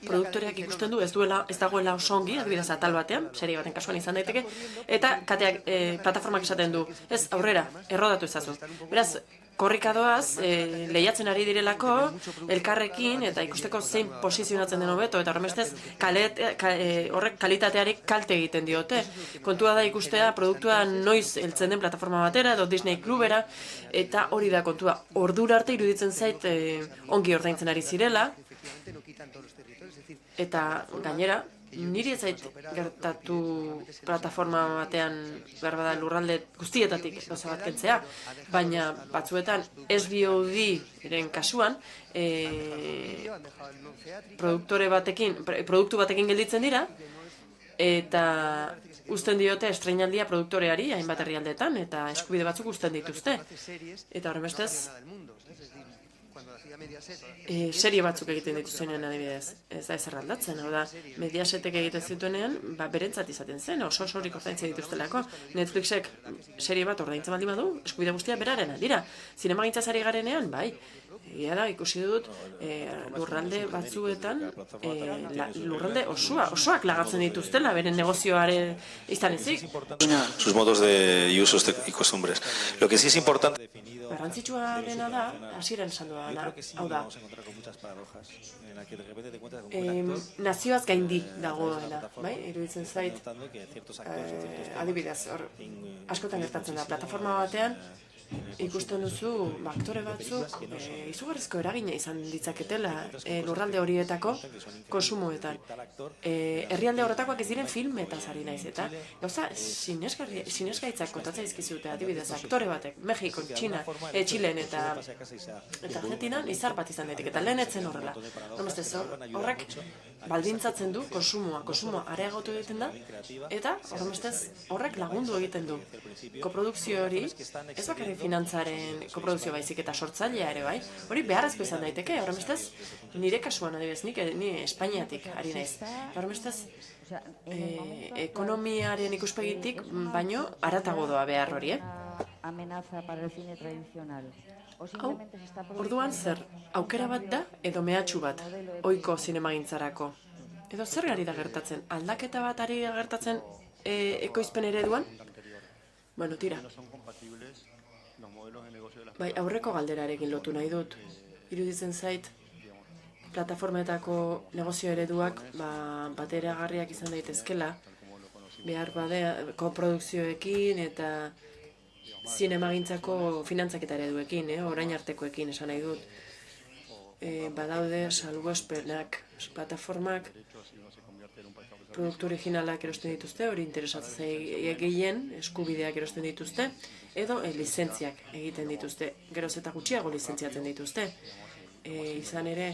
produktoreak ikusten du ez dagoela oso ongi, adibidez atal batean, serie baten kasuan izan daiteke, eta kateak plataformak esaten du, ez aurrera, errodatu ezazu. Beraz, korrika doaz, lehiatzen ari direlako, elkarrekin, eta ikusteko zein posizionatzen den hobeto, eta horremestez, horrek kalitateari kalte egiten diote. Kontua da ikustea, produktua noiz heltzen den plataforma batera, edo Disney Clubera, eta hori da kontua. Ordura arte iruditzen zait ongi ordaintzen ari zirela, eta gainera, niri ez zait gertatu plataforma batean berbada lurralde guztietatik gauza bat kentzea, baina batzuetan SVOD-ren kasuan produktu batekin gelditzen dira, eta uzten diote estreinaldia produktoreari hainbat herrialdeetan, eta eskubide batzuk uzten dituzte. Eta horremestez, serie batzuk egiten dituztenean adibidez, ez da ezer aldatzen, hau da, Mediasetek egiten zituenean, berentzat izaten zen, oso horik ordaintzen dituztelako. Netflixek serie bat ordaintzen baldin badu, eskubide guztia berarena dira. Zinemagintzaz ari garenean, bai, egia da, ikusi dut, lurralde batzuetan, lurralde osoak lagatzen dituztela, beren negozioaren izan ezik. Sus modos de y usos y costumbres. Lo que sí es importante... Garrantzitsua dena da, hasieran esan duena, hau da, nazioaz gaindi dagoela, bai? Iruditzen zait, adibidez, askotan gertatzen da, plataforma batean, ikusten duzu aktore batzuk izugarrizko eragina izan ditzaketela lurralde horietako konsumoetan. Herrialde horretakoak ez diren filmetaz ari naiz eta gauza sinesgaitzak kontatzen dizkizute adibidez aktore batek Mexikon, Txilen eta Argentinan izar bat izan daiteke eta lehen etzen horrela. Horrek baldintzatzen du konsumoa areagotu egiten da eta horrek lagundu egiten du. Koprodukzio hori ez bakarrik finantzaren koprodukzio baizik eta sortzailea ere bai, hori beharrezko izan daiteke, horremestez, nire kasuan adibidez, ni Espainiatik ari naiz. Horremestez, ekonomiaren ikuspegitik, baino, haratago doa behar hori, Hau, orduan zer, aukera bat da edo mehatxu bat, ohiko zinemagintzarako. Edo zer ari da gertatzen, aldaketa bat ari da gertatzen ekoizpen ereduan? Bueno, tira. Bai, aurreko galderarekin lotu nahi dut. Iruditzen zait, plataformetako negozio ereduak bateragarriak izan daitezkela, behar badea, koprodukzioekin eta zinemagintzako finantzaketa ereduekin, orain artekoekin esan nahi dut. Badaude salbuespenak, plataformak, produktu originalak erosten dituzte, hori interesatzen gehien, eskubideak erosten dituzte, edo lizentziak egiten dituzte, geroz eta gutxiago lizentziatzen dituzte. Izan ere,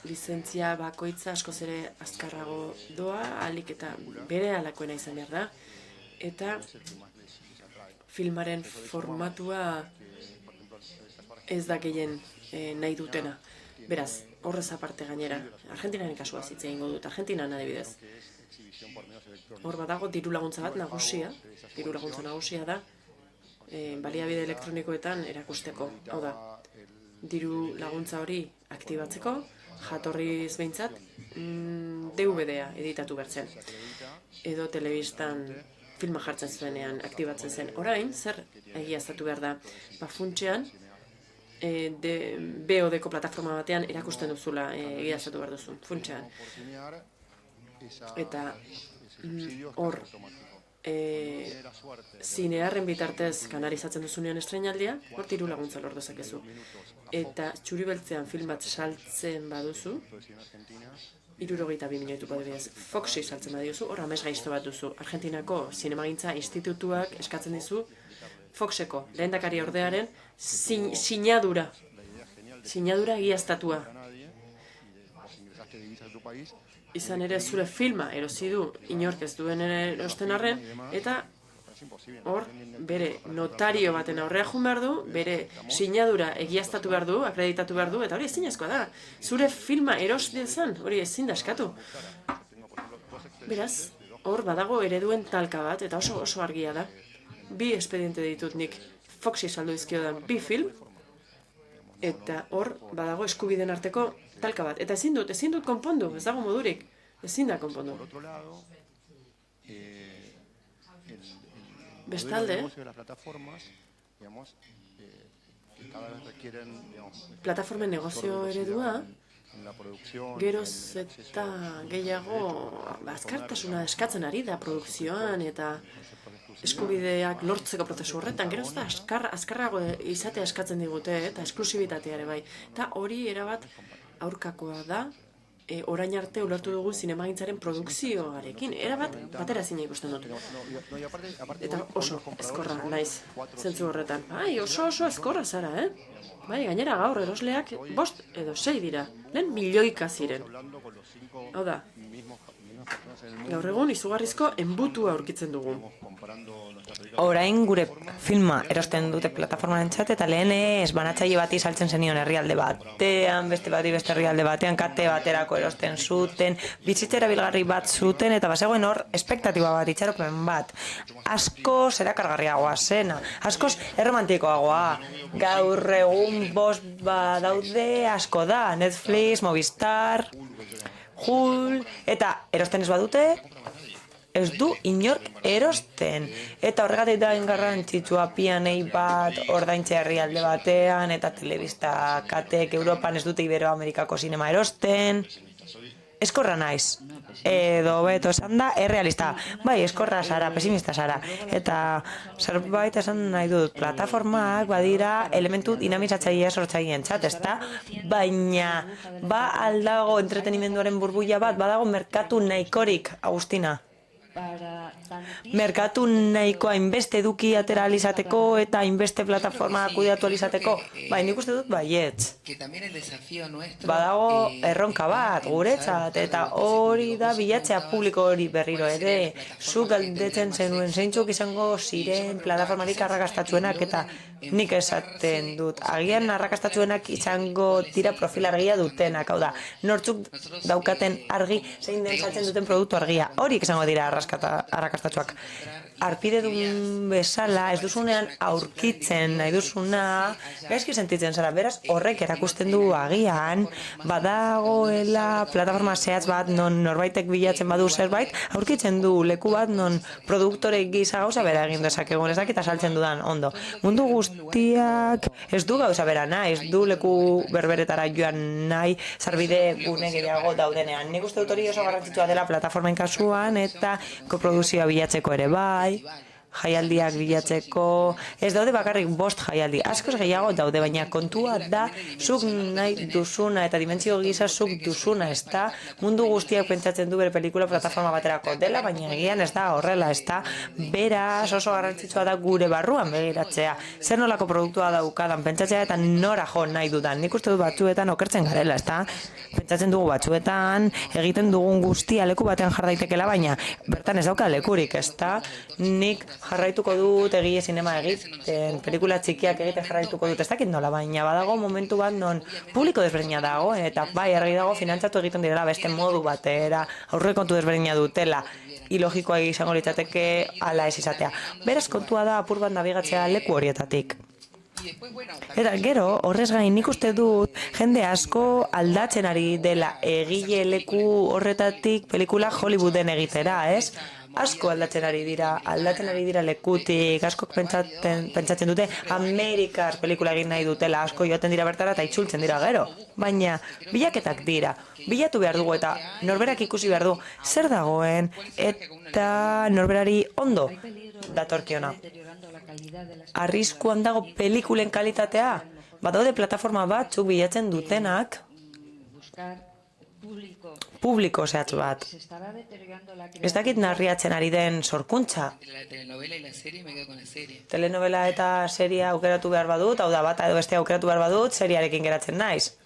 lizentzia bakoitza askoz ere azkarrago doa, ahalik eta bere halakoena izan behar da, eta filmaren formatua ez da gehien nahi dutena. Beraz, horrez aparte gainera, Argentinaren kasua hitz egingo dut, Argentinan adibidez. Hor badago diru laguntza bat nagusia, diru laguntza nagusia da, baliabide elektronikoetan erakusteko. Hau da, diru laguntza hori aktibatzeko, jatorriz behintzat, DVD-a editatu bertzen. Edo telebistan filma jartzen zuenean aktibatzen zen. Orain, zer egiaztatu behar da? Funtsean, BOD-ko plataforma batean erakusten duzula egiaztatu behar duzu, funtsean. Eta hor, zinearren bitartez kanalizatzen duzunean estreinaldia, hor diru laguntza lor dezakezu. Eta txuri beltzean film bat saltzen baduzu, 62 minutuko adibidez, Foxi saltzen badiozu, hor amez gaizto bat duzu. Argentinako Zinemagintza Institutuak eskatzen dizu Foxeko lehendakari ordearen sinadura egiaztatua. Izan ere zure filma erosi du inork ez duen erosten arren, eta hor bere notario baten aurrea jun behar du, bere sinadura egiaztatu behar du, akreditatu behar du, eta hori ezinezkoa da. Zure filma eros dezan, hori ezin da eskatu. Beraz, hor badago ereduen talka bat, eta oso argia da. 2 espediente ditut nik Foxi saldu dizkiodan 2 film, eta hor badago eskubideen arteko talka bat. Eta ezin dut konpondu, ez dago modurik. Ezin da konpondu. Bestalde, plataformen negozio eredua, geroz eta gehiago azkartasuna eskatzen ari da produkzioan eta eskubideak lortzeko prozesu horretan, geroz eta azkarrago izatea eskatzen digute eta esklusibitatea ere bai. Eta hori erabat aurkakoa da, orain arte ulertu dugu zinemagintzaren produkzioarekin. Erabat batera ezina ikusten dut. Eta oso ezkorra naiz, zentzu horretan. Bai, oso ezkorra zara, Bai, gainera gaur erosleak 5 edo 6 dira. Lehen milioika ziren. Hau da, gaur egun izugarrizko enbutua aurkitzen dugu. Orain gure filma erosten dute plataformarentzat eta lehen banatzaile bati saltzen zenion herrialde batean, beste herrialde batean, kate baterako erosten zuten, bizitza erabilgarri bat zuten eta bazegoen hor espektatiba bat, itxaropen bat. Askoz erakargarriagoa zena, askoz erromantikoagoa. Gaur egun 5 badaude asko da, Netflix, Movistar, Hulu, eta erosten ez badute, ez du inork erosten. Eta horregatik da garrantzitsua pianei bat ordaintzea herrialde batean, eta telebista katek Europan ez dute Iberoamerikako sinema erosten. Eskorra naiz. Edo beto esan da, errealista. Bai, eskorra zara, pesimista zara. Eta zerbait esan nahi dut, plataformak badira elementu dinamizatzailea sortzaileentzat, ezta? Baina, aldago entretenimenduaren burbuila bat, badago merkatu nahikorik, Agustina. Merkatu nahikoa hainbeste eduki atera alizateko eta hainbeste plataforma kudeatu alizateko. Bai, nik uste dut baietz. Badago erronka bat, guretzat, eta hori da bilatzea publiko hori berriro ere. Zuk galdetzen zenuen zeintzuk izango ziren plataformarik arrakastatzuenak eta nik esaten dut. Agian arrakastatzuenak izango dira profil argia dutenak, hau da. Nortzuk daukaten argi, zein den saltzen duten produktu argia. Horiek izango dira arrakastatzuak. Arpide duen bezala, ez duzunean aurkitzen nahi duzuna, gaizki sentitzen zara, beraz horrek erakusten du agian, badagoela plataforma zehatz bat non norbaitek bilatzen badu zerbait, aurkitzen du leku bat non produktore gisa gauza bera egin dezakegun, ez dakit saltzen dudan ondo. Mundu guztiak ez du gauza bera nahi, ez du leku berberetara joan nahi, sarbide gune gehiago daudenean. Nik uste dut hori oso garrantzitsua dela plataformen kasuan eta koproduzioa bilatzeko ere bai, jaialdiak bilatzeko, ez daude bakarrik 5 jaialdi, askoz gehiago daude, baina kontua da zuk nahi duzuna eta dimentsio gisa zuk duzuna, ez da mundu guztiak pentsatzen du bere pelikula plataforma baterako dela, baina egian ez da horrela, ez da beraz oso garrantzitsua da gure barruan begiratzea, zer nolako produktua daukadan pentsatzea eta nora jo nahi dudan. Nik uste dut batzuetan okertzen garela, ez da pentsatzen dugu batzuetan egiten dugun guztia leku batean jar daitekela, baina bertan ez dauka lekurik, ez da nik jarraituko dut egile sinema egiten, pelikula txikiak egiten jarraituko dut, ez dakit nola, baina badago momentu bat non publiko desberdina dago, eta bai, argi dago finantzatu egiten direla beste modu batera, aurrekontu desberdina dutela, ilogikoa izango litzateke ala ez izatea. Beraz kontua da apur bat nabigatzea leku horietatik. Eta gero, horrez gain nik uste dut jende asko aldatzen ari dela egile leku horretatik pelikula Hollywooden egitera, ez? Asko aldatzen ari dira lekutik, asko pentsatzen dute Amerikar pelikula egin nahi dutela, asko joaten dira bertara eta itzultzen dira gero. Baina, bilaketak dira, bilatu behar dugu eta norberak ikusi behar du zer dagoen eta norberari ondo datorkiona. Arriskuan dago pelikulen kalitatea, badaude plataforma batzuk bilatzen dutenak publiko zehatz bat. Ez dakit narriatzen ari den sorkuntza. Telenovela eta seria aukeratu behar badut, hau da bata edo bestea aukeratu behar badut, seriarekin geratzen naiz.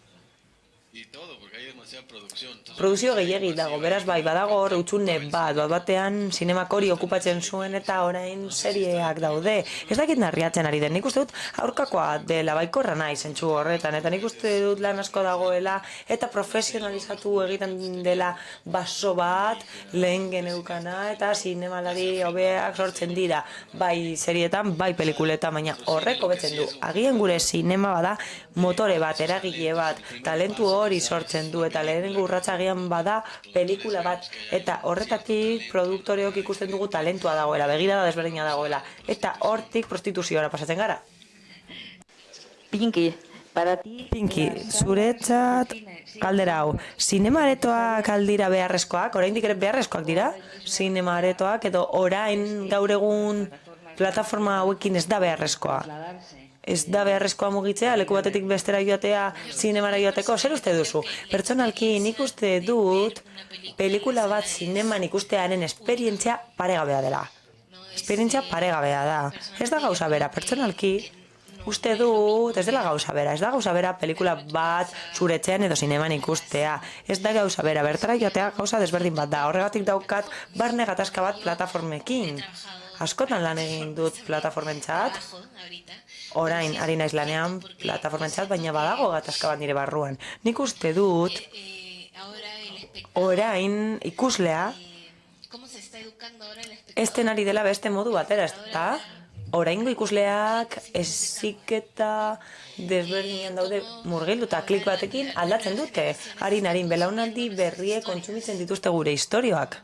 Produzio gehiegi dago, beraz bai, badago hor utxune batean sinemak hori okupatzen zuen eta orain serieak daude. Ez dakit narriatzen ari den, nik uste dut aurkakoa dela, baikorra nahi zentzu horretan, eta nik uste dut lan asko dagoela eta profesionalizatu egiten dela baso bat, lehen geneukana eta sinemalari hobeak sortzen dira, bai serietan, bai pelikuletan, baina horrek hobetzen du. Agian gure sinema bada motore bat, eragile bat, talentu hori sortzen du, eta lehenengo urratsa agian bada pelikula bat, eta horretatik produktoreok ikusten dugu talentua dagoela, begirada desberdina dagoela, eta hortik prostituziora pasatzen gara. Pinky, para ti... Pinky, zuretzat galdera hau, zinema aretoak aldira beharrezkoak, oraindik ere beharrezkoak dira? Zinema aretoak edo orain gaur egun plataforma hauekin ez da beharrezkoa? Ez da beharrezkoa mugitzea, leku batetik bestera joatea, zinemara joateko, zer uste duzu? Pertsonalki nik uste dut pelikula bat zineman ikustearen esperientzia paregabea dela. Esperientzia paregabea da. Ez da gauza bera, pertsonalki uste dut, ez dela gauza bera, ez da gauza bera pelikula bat zuretzean edo zineman ikustea. Ez da gauza bera, bertara joatea gauza desberdin bat da. Horregatik daukat barne gatazka bat plataformekin. Askotan lan egin dut plataformentzat, orain ari naiz lanean plataformentzat, baina badago gatazka bat nire barruan. Nik uste dut, orain ikuslea, esten ari dela beste modu batera, ez da? Oraingo ikusleak heziketa desberdinean daude murgilduta klik batekin aldatzen dute. Harin belaunaldi berriek kontsumitzen dituzte gure istorioak.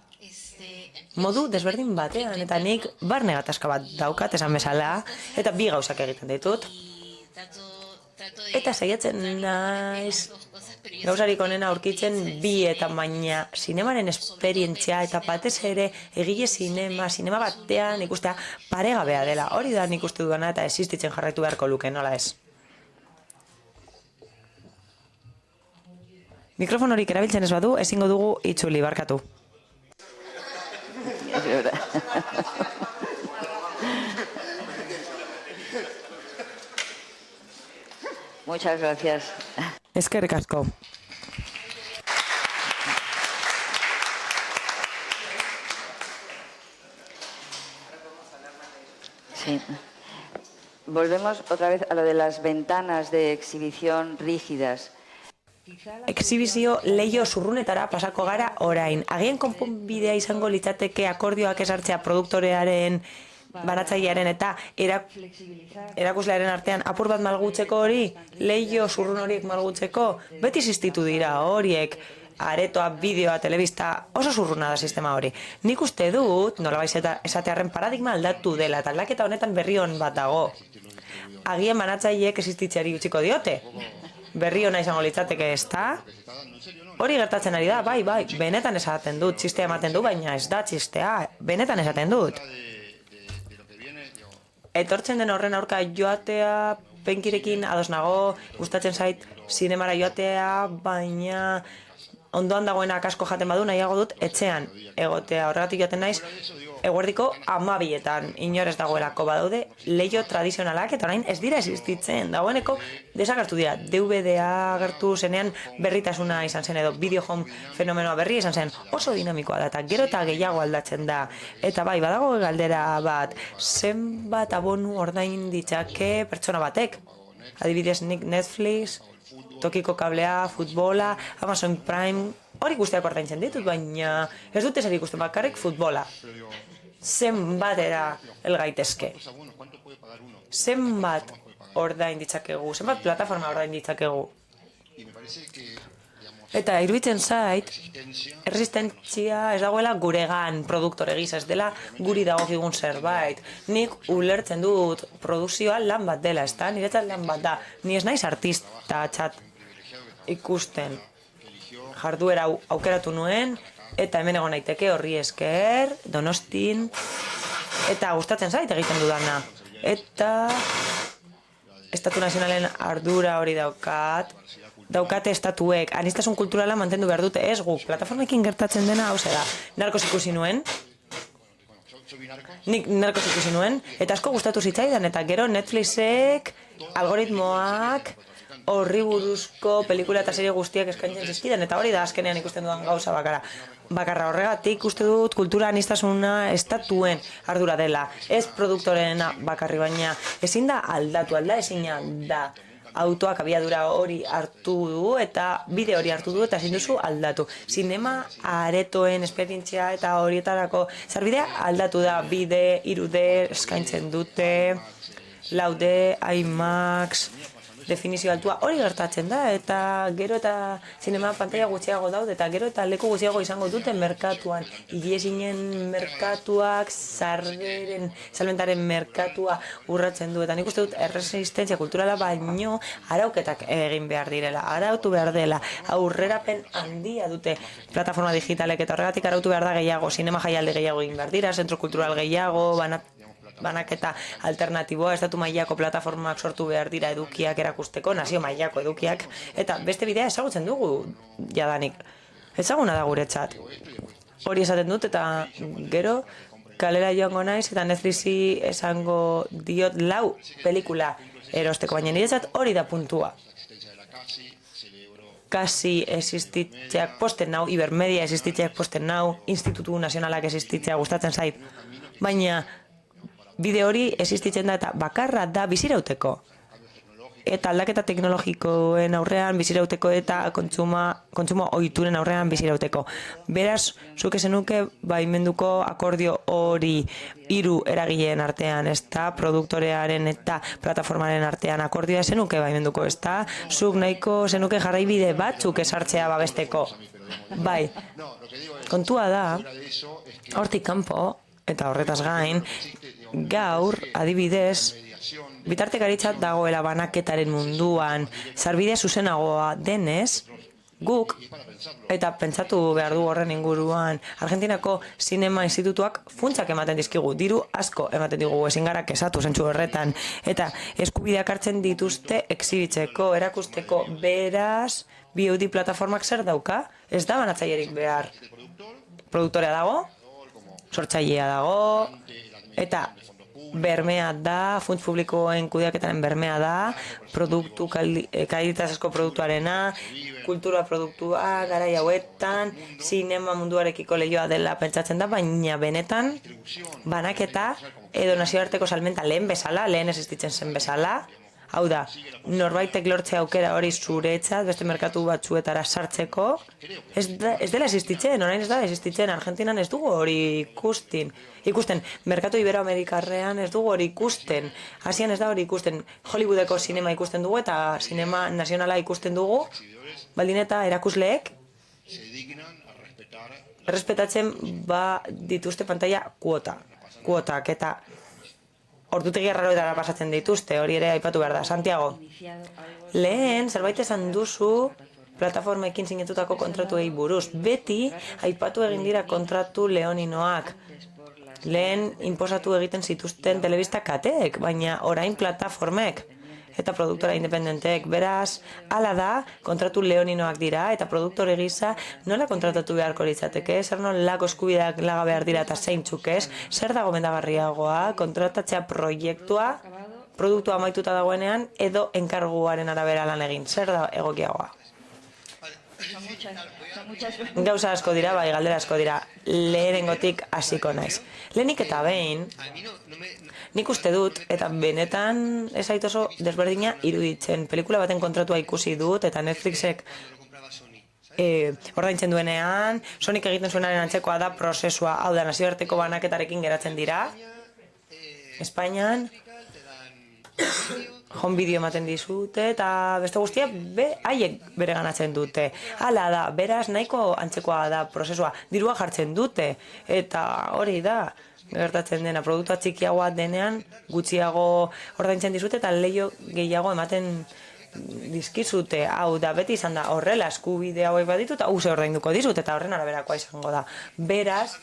Modu desberdin batean, eta nik barne gatazka bat daukat esan bezala, eta bi gauzak egiten ditut. Eta saiatzen naiz gauzarik onena aurkitzen bietan, baina zinemaren esperientzia eta batez ere egile sinema batean ikustea paregabea dela. Hori da nik uste dudana eta existitzen jarraitu beharko luke, nola ez? Mikrofon horik erabiltzen ez badu, ezingo dugu itzuli, barkatu. Muchas gracias. Eskerrik asko. Sí. Volvemos otra vez a lo de las ventanas de exhibición rígidas. Exhibizio leiho zurrunetara pasako gara orain. Agian konponbidea izango litzateke akordioak esartzea produktorearen, banatzailearen eta erakuslearen artean apur bat malgutzeko hori, leiho zurrun horiek malgutzeko, beti existitu dira horiek, aretoa, bideoa, telebista, oso zurruna da sistema hori. Nik uste dut, nolabait esatearren paradigma aldatu dela, eta aldaketa honetan berri hon bat dago. Agian banatzaileek existitzeari utziko diote. Berri hona izango litzateke, ez da? Hori gertatzen ari da, bai, benetan esaten dut, txistea ematen du, baina ez da txistea, benetan esaten dut. Etortzen den horren aurka joatea, penkirekin ados nago, gustatzen zait zinemara joatea, baina ondoan dagoena asko jaten badu, nahiago dut etxean egotea. Horregatik joaten naiz, eguerdiko 12etan inor ez dagoelako badaude leiho tradizionalak eta orain ez dira existitzen. Dagoeneko desagertu dira. DVD-a agertu zenean berritasuna izan zen edo video home fenomenoa berri izan zen. Oso dinamikoa da eta gero eta gehiago aldatzen da. Eta bai, badago galdera bat, zenbat abonu ordain ditzake pertsona batek? Adibidez, Netflix, tokiko kablea, futbola, Amazon Prime, hori guztiak ordaintzen ditut, baina ez dute zer ikusten bakarrik futbola. Zenbatera helgaitezke. Zenbat ordain ditzakegu, zenbat plataforma ordain ditzakegu. Eta iruditzen zait, erresistentzia ez dagoela guregan produktore gisa, ez dela guri dagokigun zerbait. Nik ulertzen dut produkzioa lan bat dela, ez da? Niretzat lan bat da. Ni ez naiz artista txat ikusten. Jarduera aukeratu nuen, eta hemen egon naiteke horri esker, Donostin, eta gustatzen zait egiten dudana. Eta Estatu Nazionalen ardura hori daukate estatuek, aniztasun kulturala mantendu behar dute, ez guk, plataformekin gertatzen dena hau da. Narkos ikusi nuen, nik Narkos ikusi nuen, eta asko gustatu zitzaidan, eta gero Netflixek, algoritmoak, horri buruzko pelikula eta serie guztiak eskaintzen zizkidan, eta hori da azkenean ikusten dudan gauza bakarra horregatik uste dut kultura anistasuna estatuen ardura dela, ez produktorena bakarri, baina ezin da aldatu, ezina da. Autoak abiadura hori hartu du eta bide hori hartu du eta ezin duzu aldatu. Zinema aretoen esperientzia eta horietarako zarbidea aldatu da, bide, 3D eskaintzen dute, 4D, IMAX, definizio altua hori gertatzen da, eta gero eta zinema pantalla gutxiago daude, eta gero eta leku gutxiago izango dute merkatuan. Igiezinen merkatuak, salmentaren merkatua urratzen du, eta nik uste dut erresistentzia kulturala baino arauketak egin behar direla, arautu behar dela, aurrerapen handia dute plataforma digitalek, eta horregatik arautu behar da gehiago, zinema jaialdi gehiago egin behar dira, zentro kultural gehiago, banaketa alternatiboa, estatu mailako plataformak sortu behar dira edukiak erakusteko, nazio mailako edukiak, eta beste bidea ezagutzen dugu jadanik. Ezaguna da guretzat. Hori esaten dut, eta gero kalera joango naiz, eta Netflixi esango diot 4 pelikula erosteko, baina niretzat hori da puntua. Kasi existitzeak posten nau, Ibermedia existitzeak posten nau, Institutu Nazionalak existitzea gustatzen zait, baina bide hori existitzen da eta bakarra da bizirauteko. Eta aldaketa teknologikoen aurrean bizirauteko eta kontsumo ohituren aurrean bizirauteko. Beraz, zuk ezenuke baimenduko akordio hori 3 eragileen artean, ezta produktorearen eta plataformaren artean akordioa zenuke baimenduko, ezta zuk nahiko zenuke jarraibide batzuk esartzea babesteko. Bai, kontua da, hortik kanpo, eta horretaz gain, gaur, adibidez, bitartekaritzat dagoela banaketaren munduan, sarbide zuzenagoa denez, guk, eta pentsatu behar du horren inguruan, Argentinako Zinema Institutuak funtsak ematen dizkigu, diru asko ematen digu, ezin gara kesatu zentzu horretan, eta eskubideak hartzen dituzte exhibitzeko, erakusteko, beraz, VOD plataformak zer dauka, ez da banatzailerik behar. Produktorea dago, sortzailea dago, eta bermea da, funts publikoen kudeaketaren bermea da, produktu kalitatezko produktuarena, kultura produktua, garai hauetan, zinema munduarekiko lehioa dela pentsatzen da, baina benetan, banaketa edo nazioarteko salmenta lehen existitzen zen bezala, hau da, norbaitek lortzea aukera hori zuretzat, beste merkatu batzuetara sartzeko, ez dela existitzen, orain ez da existitzen, Argentinan ez dugu hori ikusten, merkatu iberoamerikarrean ez dugu hori ikusten, Asian ez da hori ikusten, Hollywoodeko sinema ikusten dugu eta sinema nazionala ikusten dugu, baldin eta erakusleek errespetatzen dituzte pantalla kuotak eta ordutegi erraroetara pasatzen dituzte, hori ere aipatu behar da. Santiago, lehen zerbait esan duzu plataformekin sinetutako kontratuei buruz. Beti aipatu egin dira kontratu leoninoak. Lehen inposatu egiten zituzten telebista kateek, baina orain plataformek eta produktora independenteek. Beraz, hala da, kontratu leoninoak dira, eta produktore gisa nola kontratatu beharko litzateke, zer nolako eskubideak laga behar dira eta zeintzuk ez, zer dago mendagarriagoa, kontratatzea proiektua, produktua amaituta dagoenean, edo enkarguaren arabera lan egin, zer da egokiagoa? Gauza asko dira, bai, galdera asko dira, lehenengotik hasiko naiz. Lehenik eta behin, nik uste dut, eta benetan ez zait oso desberdina iruditzen. Pelikula baten kontratua ikusi dut, eta Netflixek ordaintzen duenean, Sonic egiten zuenaren antzekoa da prozesua, hau da, nazioarteko banaketarekin geratzen dira. Espainian, home video ematen dizute, eta beste guztia haiek bere ganatzen dute. Hala da, beraz nahiko antzekoa da prozesua, dirua jartzen dute, eta hori da, gertatzen dena, produktua txikiagoa denean, gutxiago ordaintzen dizute, eta leio gehiago ematen dizkizute, hau da, beti izan da, horrela eskubide hauek baditu, eta uze ordainduko dizut, eta horren araberakoa izango da. Beraz,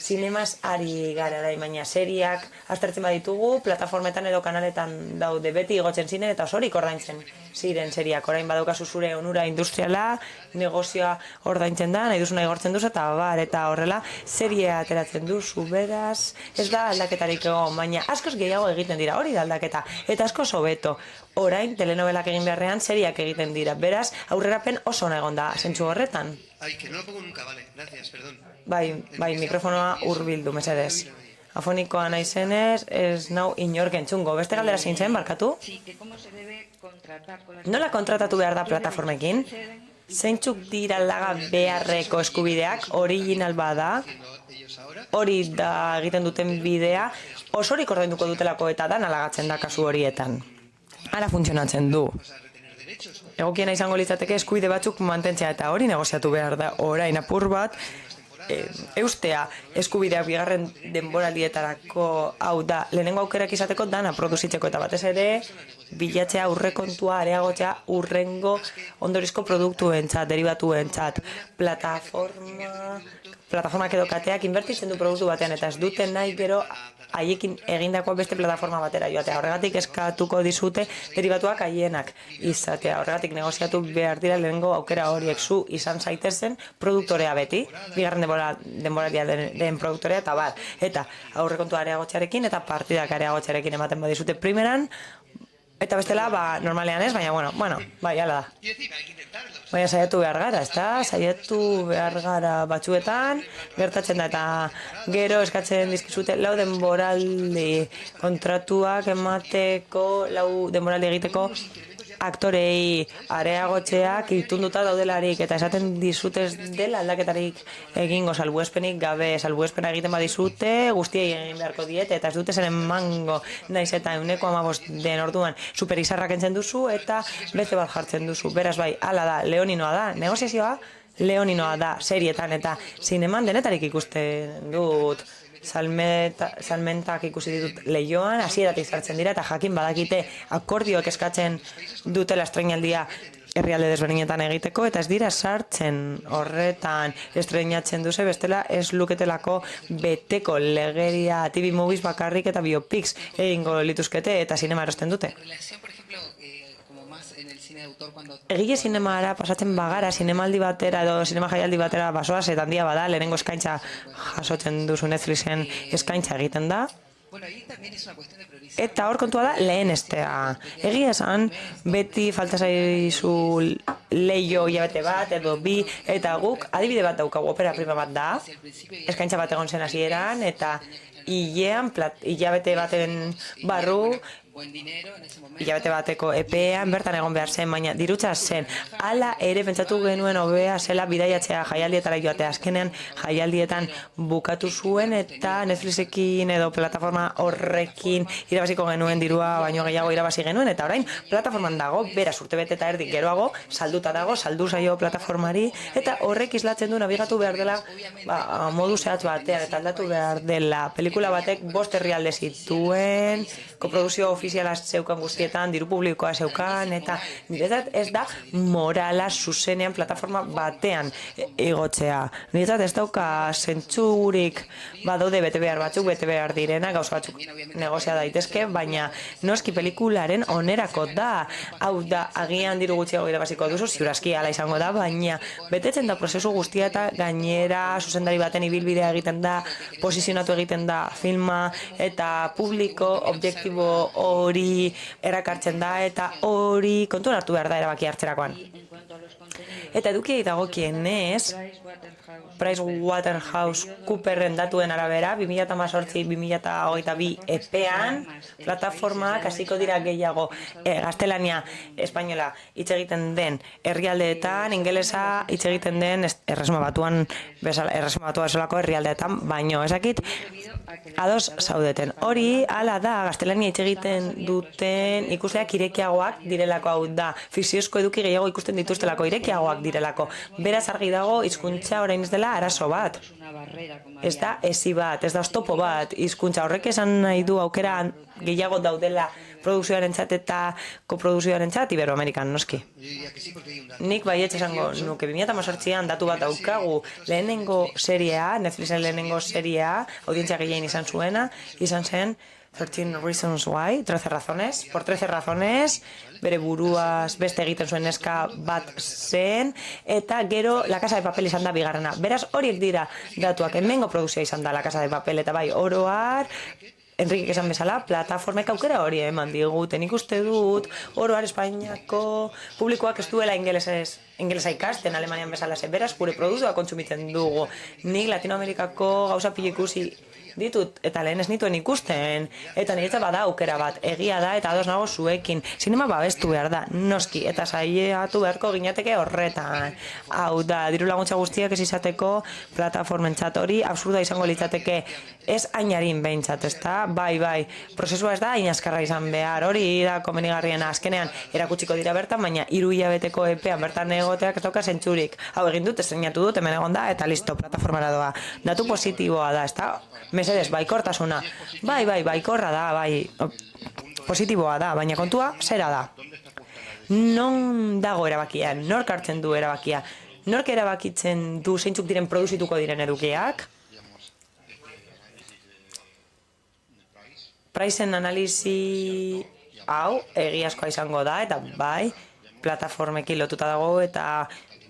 zinemaz ari gara da, baina seriak aztertzen baditugu, plataformetan edo kanaletan daude beti igotzen ziren eta osorik ordaintzen ziren seriak. Orain badaukazu zure onura industriala, negozioa ordaintzen da, nahi duzuna igortzen duzu eta eta horrela seria ateratzen duzu, beraz, ez da aldaketarik egon, baina askoz gehiago egiten dira, hori da aldaketa, eta askoz hobeto. Orain, telenovelak egin beharrean, seriak egiten dira, beraz, aurrerapen oso ona egon da, zentzu horretan. Ai, que no lo pongo nunca, vale, gracias, perdón. Bai, mikrofonoa hurbildu, mesedez. Afonikoa naizenez, ez nau inork entzungo. Beste galdera zein zen, barkatu? Nola kontratatu behar da plataformekin? Zeintzuk dira laga beharreko eskubideak, original bada, hori da egiten duten bidea, osorik ordainduko dutelako eta dan alagatzen da kasu horietan. Hala funtzionatzen du. Egokiena izango litzateke eskuide batzuk mantentzea eta hori negoziatu behar da orain apur bat, eustea eskubideak bigarren denboraldietarako hau da, lehenengo aukerak izateko dana produzitzeko eta batez ere bilatzea aurrekontua areagotzea urrengo ondorizko produktuentzat, derivatuentzat, plataformak edo kateak inbertitzen du produktu batean eta ez duten nahi gero haiekin egindakoa beste plataforma batera joatea. Horregatik eskatuko dizute derivatuak haienak izatea. Horregatik negoziatu behar dira lehenengo aukera horiek zu izan zaitezen produktorea beti, bigarren denboraldia den produktorea eta bat. Eta aurrekontu areagotxarekin eta partidak areagotxarekin ematen badizute primeran, eta bestela, normalean ez, baina, bai, hala da. Baina saiatu behar gara, ezta? Saiatu behar gara batzuetan, gertatzen da, eta gero eskatzen dizkizute lau denboraldi kontratuak emateko, lau denboraldi egiteko aktorei areagotxeak itunduta daudelarik eta esaten dizutez dela aldaketarik egingo salbuespenik gabe, salbuespena egiten badizute guztiei egin beharko diete eta ez dute zen emango naiz eta 1,5 den orduan superizarrak entzen duzu eta beste bat jartzen duzu. Beraz bai, hala da, leoninoa da, negoziazioa leoninoa da, serietan eta zineman denetarik ikusten dut. Salmentak ikusi ditut lehioan, hasieratik sartzen dira eta jakin badakite akordioak eskatzen dutela estreinaldia herrialde desberdinetan egiteko eta ez dira sartzen horretan estreinatzen duze bestela ez luketelako beteko legeria TV movies bakarrik eta biopics egingo lituzkete eta sinema erosten dute. Egile zinemara pasatzen bagara, zinemaldi batera edo zinema jaialdi batera basoaz eta handia bada, lehenengo eskaintza jasotzen duzu Netflixen eskaintza egiten da. Eta hor kontua da lehenestea. Egia esan, beti falta zaizu leio hilabete bat edo bi, eta guk adibide bat daukagu, opera prima bat da, eskaintza bat egon zen hasieran eta hilabete baten barru, hilabete bateko epean bertan egon behar zen, baina dirutza zen. Hala ere pentsatu genuen hobea zela bidaiatzea jaialdietara joatea. Azkenean jaialdietan bukatu zuen eta Netflixekin edo plataforma horrekin irabaziko genuen dirua baino gehiago irabazi genuen eta orain plataforman dago, beraz urtebete eta erdik geroago, salduta dago, saldu zaio plataformari eta horrek islatzen du nabigatu behar dela modu zehatz batean eta aldatu behar dela. Pelikula batek 5 herrialde zituen, koproduzio ofiziala zeukan guztietan, diru publikoa zeukan, eta niretzat ez da morala zuzenean plataforma batean igotzea. Niretzat ez dauka zentzurik badaude bete behar batzuk, bete behar direna, gauza batzuk negozia daitezke, baina noski pelikularen onerako da. Hau da, agian diru gutxiago irabaziko duzu, ziurazki hala izango da, baina betetzen da prozesu guztia eta gainera zuzendari baten ibilbidea egiten da, posizionatu egiten da filma, eta publiko, objektibo hori erakartzen da eta hori kontuan hartu behar da erabaki hartzerakoan. Eta edukiei dagokienez, PricewaterhouseCooperren datuen arabera, 2018-2022 epean, plataformak hasiko dira gehiago gaztelania, espainola hitz egiten den herrialdeetan, ingelesa hitz egiten den erresuma batua bezalako herrialdeetan, baino ezakit ados zaudeten. Hori, hala da, gaztelania hitz egiten duten ikusleak irekiagoak direlako, hau da, fiziozko eduki gehiago ikusten dituztelako, irekiagoak direlako. Beraz argi dago, hizkuntza orain ez dela arazo bat. Ez da ezi bat, ez da oztopo bat, hizkuntza horrek esan nahi du aukera gehiago daudela produkzioarentzat eta koprodukzioarentzat Iberoamerikan noski. Nik baietz esango nuke 2018an datu bat daukagu lehenengo seriea, Netflixen lehenengo seriea, audientzia gehien izan zuena, izan zen 13 Reasons Why, 13 razones, por 13 razones, bere buruaz beste egiten zuen neska bat zen, eta gero La Casa de Papel izan da bigarrena. Beraz, horiek dira datuak, hemengo produkzioa izan da La Casa de Papel, eta bai, oroar, Enrique esan bezala, plataformek aukera hori eman diguten. Ikuste dut, oroar Espainiako publikoak ez duela ingelesa ikasten Alemanian bezala ze. Beraz, gure produktua kontsumitzen dugu. Nik Latinoamerikako gauza pilo ikusi ditut, eta lehen ez nituen ikusten, eta niretzat bada aukera bat, egia da, eta ados nago zuekin, zinema babestu behar da, noski, eta saiatu beharko ginateke horretan. Hau da, diru laguntza guztiak ez izateko plataformentzat hori, absurda izango litzateke, ez ainarin behintzat, ezta? Bai, prozesua ez da hain azkarra izan behar, hori da komenigarriena azkenean erakutsiko dira bertan, baina 3 hilabeteko epean bertan egoteak ez dauka zentzurik. Hau egin dut, estrenatu dut, hemen egon da, eta listo, plataformara doa. Datu positiboa da, ezta? Mesedez, baikortasuna. Bai, baikorra da, bai, positiboa da, baina kontua, zera da. Non dago erabakian, nork hartzen du erabakia, nork erabakitzen du zeintzuk diren produzituko diren edukiak? Pricen analizi hau egiazkoa izango da, eta bai, plataformekin lotuta dago, eta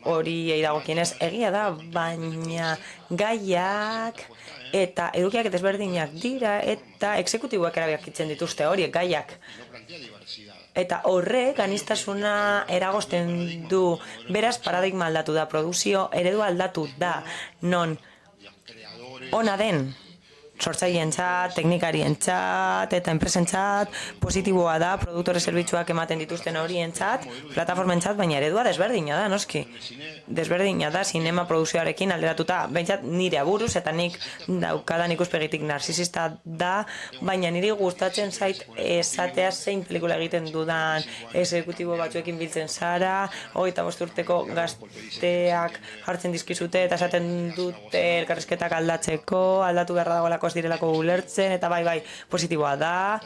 hori dagokienez egia da, baina gaiak eta edukiak desberdinak dira, eta exekutiboak erabakitzen dituzte horiek gaiak. Eta horrek aniztasuna eragozten du, beraz paradigma aldatu da, produzio eredu aldatu da, non ona den, sortzaileentzat, teknikarientzat eta enpresentzat positiboa da, produktore zerbitzuak ematen dituzten horientzat, plataformentzat, baina eredua desberdina da, noski. Desberdina da, sinema produzioarekin alderatuta, behintzat nire aburuz, eta nik daukadan ikuspegitik narzisista da, baina niri gustatzen zait esatea zein pelikula egiten dudan exekutibo batzuekin biltzen zara, 25 urteko gazteak jartzen dizkizute, eta esaten dute elkarrizketak aldatu beharra dagoelako ez direlako ulertzen, eta bai, positiboa da,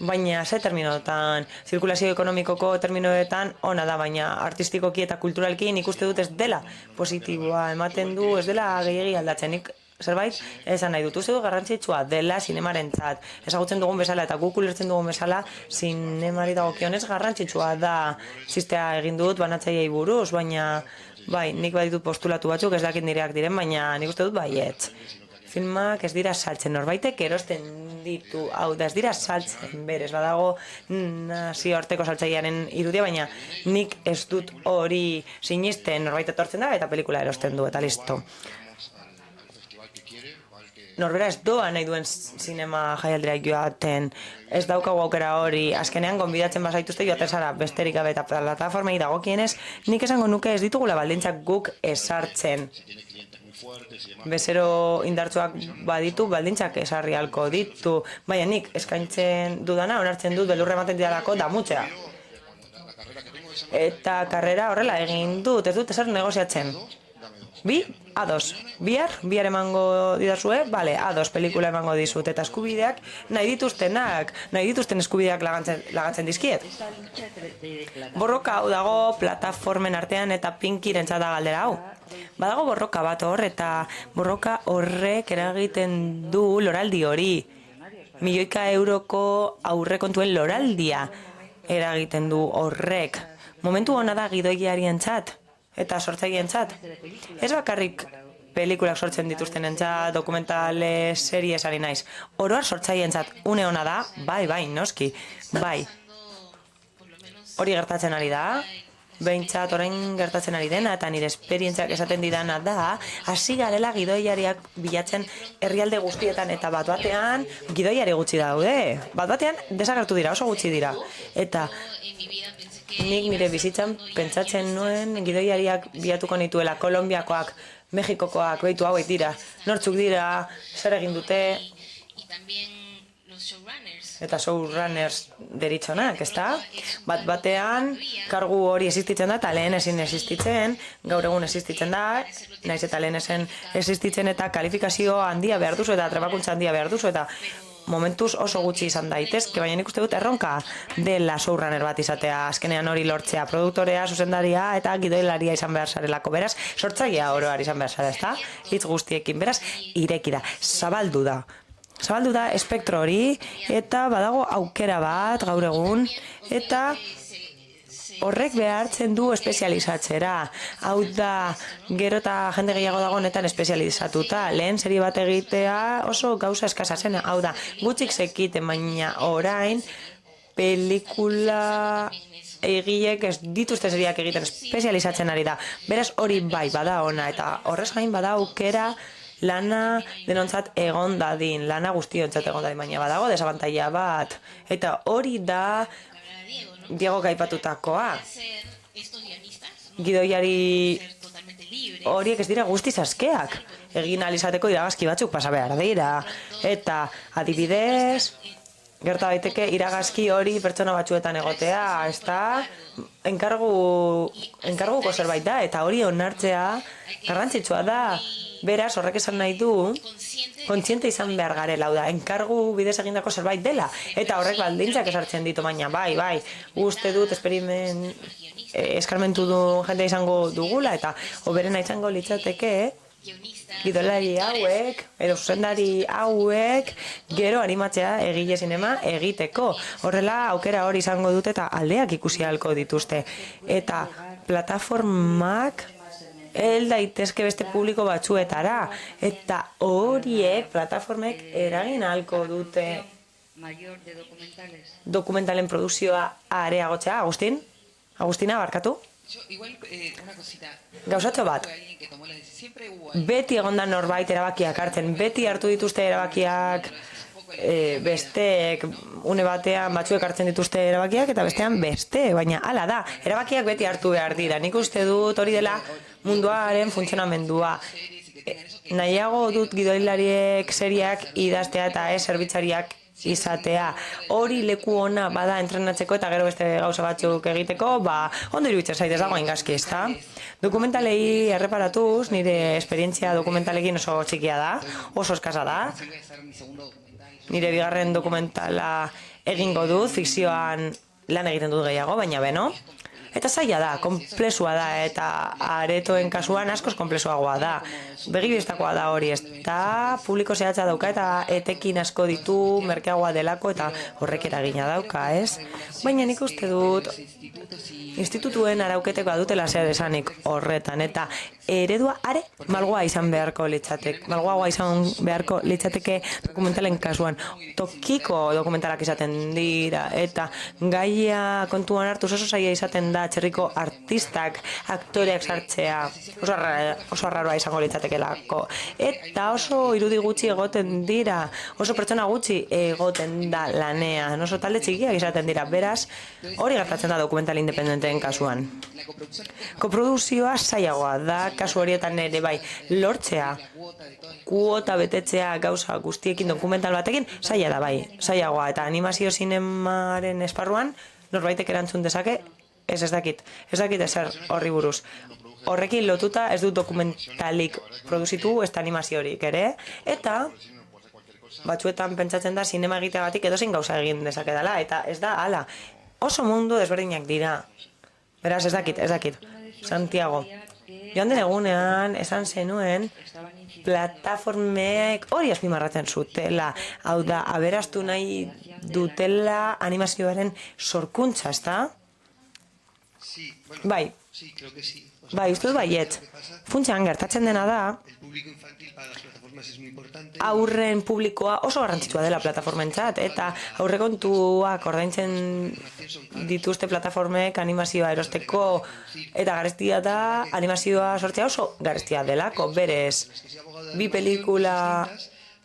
baina ze terminoetan, zirkulazio ekonomikoko terminoetan ona da, baina artistikoki eta kulturalki ikuste dut ez dela positiboa ematen du, ez dela gehiegi aldatzen, nik zerbait esan nahi dut, uste du garrantzitsua dela sinemarentzat, ezagutzen dugun bezala eta guk ulertzen dugun bezala, sinemari dagokionez garrantzitsua da, zistea egin dut banatzaileei buruz, baina bai, nik baditut postulatu batzuk, ez dakit nireak diren, baina nik uste dut baietz. Filmak ez dira saltzen, norbaitek erosten ditu, hau da ez dira saltzen, berez, badago nazioarteko saltzailearen irudia, baina nik ez dut hori sinisten, norbait etortzen da eta pelikula erosten du, eta listo. Norbera ez doa nahi duen sinema jaialdira joaten, ez daukagu aukera hori, azkenean gonbidatzen bazaituzte joaten zara besterik gabe eta plataformei dagokienez, nik esango nuke ez ditugula baldintzak guk ezartzen. Bezero indartsuak baditu, baldintzak esarri halko ditu, baina nik eskaintzen dudana, onartzen dut belurra ematen didalako damutzea. Eta karrera horrela egin dut, ez dut ezer negoziatzen. Bihar emango didazue, bale, pelikula emango dizut, eta eskubideak nahi dituzten eskubideak lagatzen dizkiet. Borroka hau dago plataformen artean eta pinkirentzat da galdera hau. Badago borroka bat hor, eta borroka horrek eragiten du loraldi hori. Milioika euroko aurrekontuen loraldia eragiten du horrek. Momentu hona da gidoiarientzat eta sortzaileentzat. Ez bakarrik pelikulak sortzen dituztenentzat, dokumentales, series ari naiz. Oroar sortzaileentzat une hona da, bai, noski, bai. Hori gertatzen ari da, behintzat orain gertatzen ari dena, eta nire esperientziak esaten didana da, hasi garela gidoiariak bilatzen herrialde guztietan, eta bat-batean gidoiari gutxi daude. Bat-batean desagertu dira, oso gutxi dira. Eta nik nire bizitzan pentsatzen nuen gidoiariak bilatuko nituela, Kolonbiakoak, Mexikokoak, behitu hauek dira, nortzuk dira, zer egin dute, eta showrunners deritzonak, ezta? Bat-batean, kargu hori existitzen da, eta lehen ezin existitzen, gaur egun existitzen da, naiz eta lehen ezen existitzen, eta kalifikazio handia behar duzu, eta trebakuntza handia behar duzu, eta momentuz oso gutxi izan daitezke, baina nik uste dut erronka dela showrunner bat izatea, azkenean hori lortzea, produktorea, zuzendaria eta gidoilaria izan behar zarelako, beraz, sortzailea oroar izan behar zara, ezta? Hitz guztiekin, beraz, ireki da, zabaldu da espektro hori, eta badago aukera bat gaur egun, eta horrek behartzen du espezializatzera. Hau da, gero eta jende gehiago dago honetan espezializatuta. Lehen serie bat egitea oso gauza eskasa zen. Hau da, gutxik zekiten, baina orain pelikula egileek ez dituzte seriak egiten espezializatzen ari da. Beraz hori bai, bada ona, eta horrez gain bada aukera lana denontzat egon dadin, lana guztiontzat egon dadin, baina badago desabantaila bat. Eta hori da Diego aipatutakoa. Gidoiari horiek ez dira guztiz askeak. Egin alizateko iragazki batzuk pasa behar dira. Eta adibidez, gerta daiteke iragazki hori pertsona batzuetan egotea, ez da, enkarguko zerbait da, eta hori onartzea garrantzitsua da. Beraz, horrek esan nahi du, kontziente izan behar garela, hau da, enkargu bidez egindako zerbait dela, eta horrek baldintzak esartzen ditu, baina bai, uste dut eskarmentu du jende izango dugula, eta oberena izango litzateke, gidolari hauek, edo zuzendari hauek, gero animatzea egile zinema egiteko. Horrela, aukera hori izango dute eta aldeak ikusi ahalko dituzte. Eta plataformak hel daitezke beste publiko batzuetara. Eta horiek, plataformek eragin ahalko dute dokumentalen produkzioa areagotzea. Agustina, barkatu? Gauzatxo bat, beti egon da norbait erabakiak hartzen, beti hartu dituzte erabakiak besteek, une batean batzuek hartzen dituzte erabakiak eta bestean beste, baina hala da, erabakiak beti hartu behar dira, nik uste dut hori dela munduaren funtzionamendua. Nahiago dut gidoilariek seriak idaztea eta zerbitzariak izatea. Hori leku ona bada entrenatzeko eta gero beste gauza batzuk egiteko, ondo iruditzen zait ez dago haingaski, ezta? Dokumentalei erreparatuz, nire esperientzia dokumentalekin oso txikia da, oso eskasa da. Nire bigarren dokumentala egingo dut, fikzioan lan egiten dut gehiago, baina beno. Eta zaila da, konplexua da, eta aretoen kasuan askoz konplexuagoa da. Begibistakoa da hori, ez da, publiko zehatza dauka eta etekin asko ditu, merkeagoa delako eta horrek eragina dauka, ez? Baina nik uste dut, institutuen arauketek badutela zer esanik horretan, eta eredua are malgoa izan beharko litzateke dokumentalen kasuan. Tokiko dokumentalak izaten dira, eta gaia kontuan hartuz oso zaila izaten da txerriko artistak, aktoreak sartzea, oso arraroa izango litzatekelako. Eta oso irudi gutxi egoten dira, oso pertsona gutxi egoten da lanean, oso talde txikiak izaten dira, beraz, hori gertatzen da dokumental independenteen kasuan. Koprodukzioa zailagoa da, kasu horietan ere bai, lortzea, kuota betetzea gauza guztiekin dokumental batekin, zaila da bai, zailagoa, eta animazio zinemaren esparruan, norbaitek erantzun dezake, ez dakit ezer horri buruz. Horrekin lotuta ez dut dokumentalik produzitu, ez da animaziorik ere, eta batzuetan pentsatzen da sinema egiteagatik edozein gauza egin dezakedala, eta ez da, hala, oso mundu desberdinak dira. Beraz, ez dakit. Santiago, joan den egunean esan zenuen plataformeek hori azpimarratzen zutela, hau da, aberastu nahi dutela animazioaren sorkuntza, ezta? Bai, uste dut baietz. Funtsean gertatzen dena da, aurren publikoa oso garrantzitsua dela plataformentzat, eta aurrekontuak ordaintzen dituzte plataformek animazioa erosteko, eta garestia da animazioa sortzea oso garestia delako, berez. 2 pelikula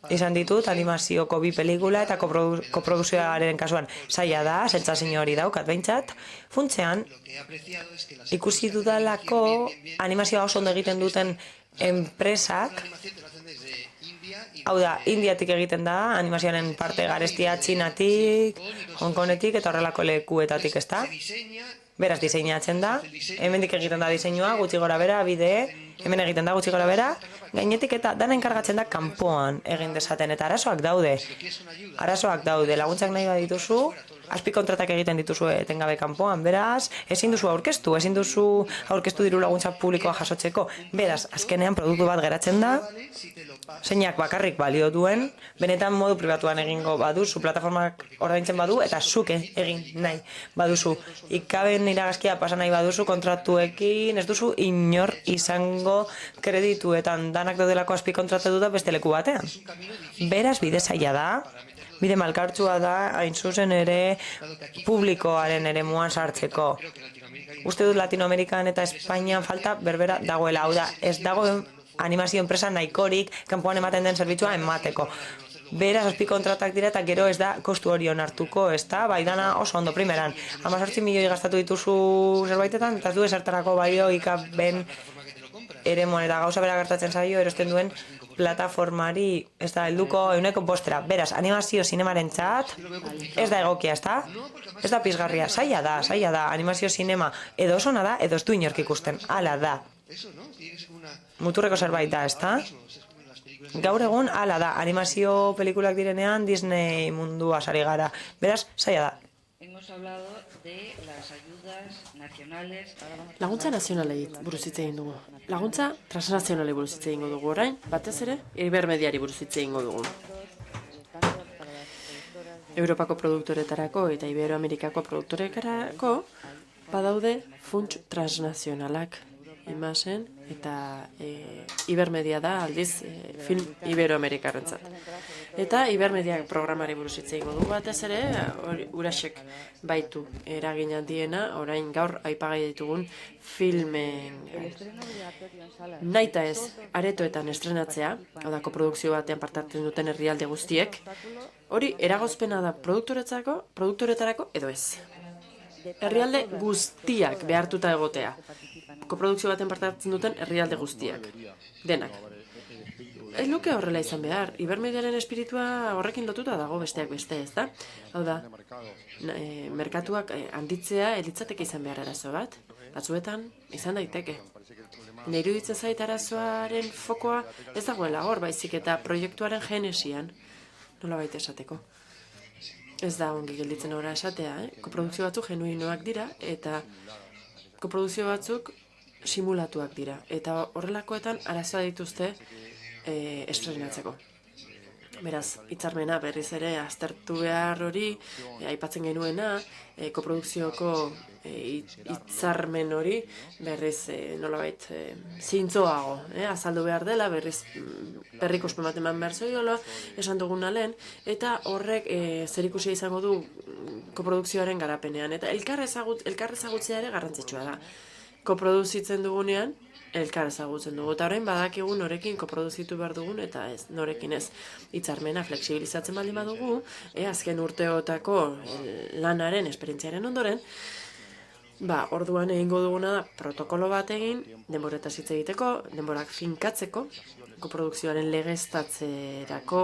izan ditut, animazioko 2 pelikula, eta koprodukzioaren kasuan zaila da, sentsazio hori daukat behintzat. Funtsean, ikusi dudalako animazioa oso ondo egiten duten enpresak, hau da, Indiatik egiten da, animazioaren parte garestia Txinatik, Hongkonetik eta horrelako lekuetatik, ez da? Beraz, diseinatzen da, hemendik egiten da diseinua, gutxi gora bera, hemen egiten da gutxi gora bera, gainetik eta dana enkargatzen da kanpoan egin dezaten, eta arazoak daude, laguntzak nahi badituzu, azpikontratak egiten dituzu etengabe kanpoan, beraz, ezin duzu aurkeztu diru laguntza publikoa jasotzeko, beraz, azkenean produktu bat geratzen da, zeinak bakarrik balio duen, benetan modu pribatuan egingo baduzu, plataformak ordaintzen badu, eta zuke egin nahi baduzu. Ikaben iragazkia pasa nahi baduzu kontratuekin, ez duzu inor izango kredituetan danak daudelako azpikontratatuta beste leku batean. Beraz, bide zaila da, bide malkartsua da, hain zuzen ere publikoaren ere muan sartzeko. Uste dut Latinoamerikan eta Espainian falta berbera dagoela, hau da, ez dago animazio enpresa nahikorik kanpoan ematen den zerbitzua emateko. Beraz, azpikontratak dira eta gero ez da kostu hori onartuko, ez da, bai dana oso ondo primeran. 18 milioi gastatu dituzu zerbaitetan, eta ez du esertarako balio ikaben eremuan eta gauza bera gertatzen zaio erosten duen plataformari ez da helduko 100%. Beraz, animazio zinemaren txat, ez da egokia, ez da? Ez da pizgarria, zaila da, animazio zinema edo oso da, edo ez du inork ikusten, hala da. Muturreko zerbait da, ez da? Gaur egun, hala da, animazio pelikulak direnean Disney mundua sari gara. Beraz, zaila da. Hemos hablado de las ayudas nacionales. Laguntza nazionalei buruz hitz egin dugu. Laguntza transnazionalei buruz hitz egingo dugu orain, batez ere, Ibermediari buruz hitz egingo dugu. Europako produktoretarako eta Iberoamerikako produktoretarako badaude funts transnazionalak. Imasen eta Ibermedia da aldiz film Iberoamerikarrentzat. Eta Ibermediak programari buruz hitz egingo dugu batez ere, Urasek baitu eragin handiena, orain gaur aipagai ditugun filmen nahita ez aretoetan estrenatzea, hau da koprodukzio batean parte hartzen duten herrialde guztiek, hori eragozpena da produktoretarako edo ez. Herrialde guztiak behartuta egotea. Koprodukzio baten parte hartzen duten herrialde guztiak. Denak. Ez luke horrela izan behar. Ibermediaren espiritua horrekin lotuta dago besteak beste, ez da? Hau da, merkatuak handitzea elitzateke izan behar arazo bat. Batzuetan, izan daiteke. Nire iruditzen zait arazoaren fokoa ez dagoela hor, baizik eta proiektuaren genesian. Nola baita esateko. Ez da ongi gelditzen ora esatea, koprodukzio batzuk genuinoak dira, eta koprodukzio batzuk simulatuak dira. Eta horrelakoetan arazoa dituzte estrenatzeko. Beraz, hitzarmena berriz ere aztertu behar hori, aipatzen genuena, koprodukzioko hitzarmen hori berriz nolabait zintzoago, azaldu behar dela, berriz berrikuspen bat eman behar zoiola, esan duguna lehen, eta horrek zerikusia izango du koprodukzioaren garapenean, eta elkar ezagutzea ere garrantzitsua da. Koproduzitzen dugunean, elkar ezagutzen dugu. Eta orain badakigu norekin koproduzitu behar dugun, eta ez, norekin ez. Hitzarmena flexibilizatzen baldin badugu, azken urteotako lanaren, esperientziaren ondoren, orduan egingo duguna da protokolo bat egin, denboretaz hitz egiteko, denborak finkatzeko, koprodukzioaren legeztatzerako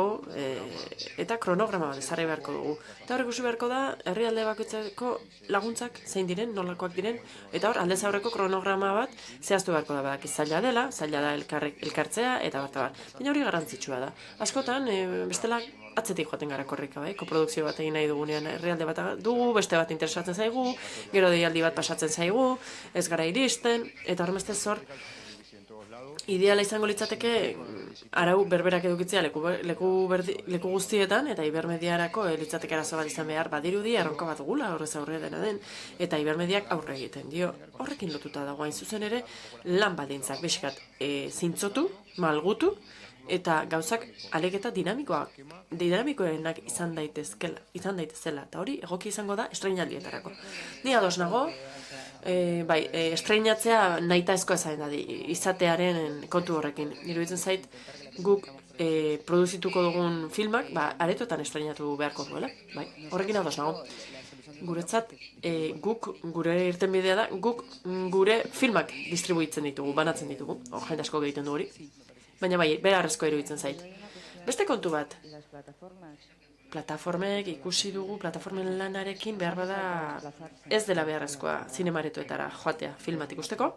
eta kronograma bat ezarri beharko dugu. Eta hor ikusi beharko da, herrialde bakoitzeko laguntzak zein diren, nolakoak diren, eta hor aldez aurreko kronograma bat zehaztu beharko da, badakiz zaila da elkartzea, eta bat. Baina hori garrantzitsua da. Askotan, bestela atzetik joaten gara korrika, koprodukzio bat egin nahi dugunean herrialde bat dugu, beste bat interesatzen zaigu, gero deialdi bat pasatzen zaigu, ez gara iristen, eta hormestez hor, ideala izango litzateke arau berberak edukitzea leku guztietan, eta Ibermediarako litzateke arazo bat izan behar badirudi erronka bat dugula horrez aurre dena den, eta Ibermediak aurre egiten dio. Horrekin lotuta dago hain zuzen ere lan baldintzak bizkat zintzotu, malgutu, eta gauzak aleketa dinamikoenak izan daitezela, eta hori egoki izango da estreinaldietarako. Ni ados nago, estreinatzea nahitaezkoa izatearen kontu horrekin. Iruditzen zait guk produzituko dugun filmak, aretotan estreinatu beharko duela, horrekin ados nago. Guretzat, gure irtenbidea da, guk gure filmak distribuitzen ditugu, banatzen ditugu, jende asko egiten du hori. Baina beharrezko iruditzen zait. Beste kontu bat, plataformek ikusi dugu, plataformen lanarekin behar bada ez dela beharrezkoa zinemaretoetara joatea filmat ikusteko.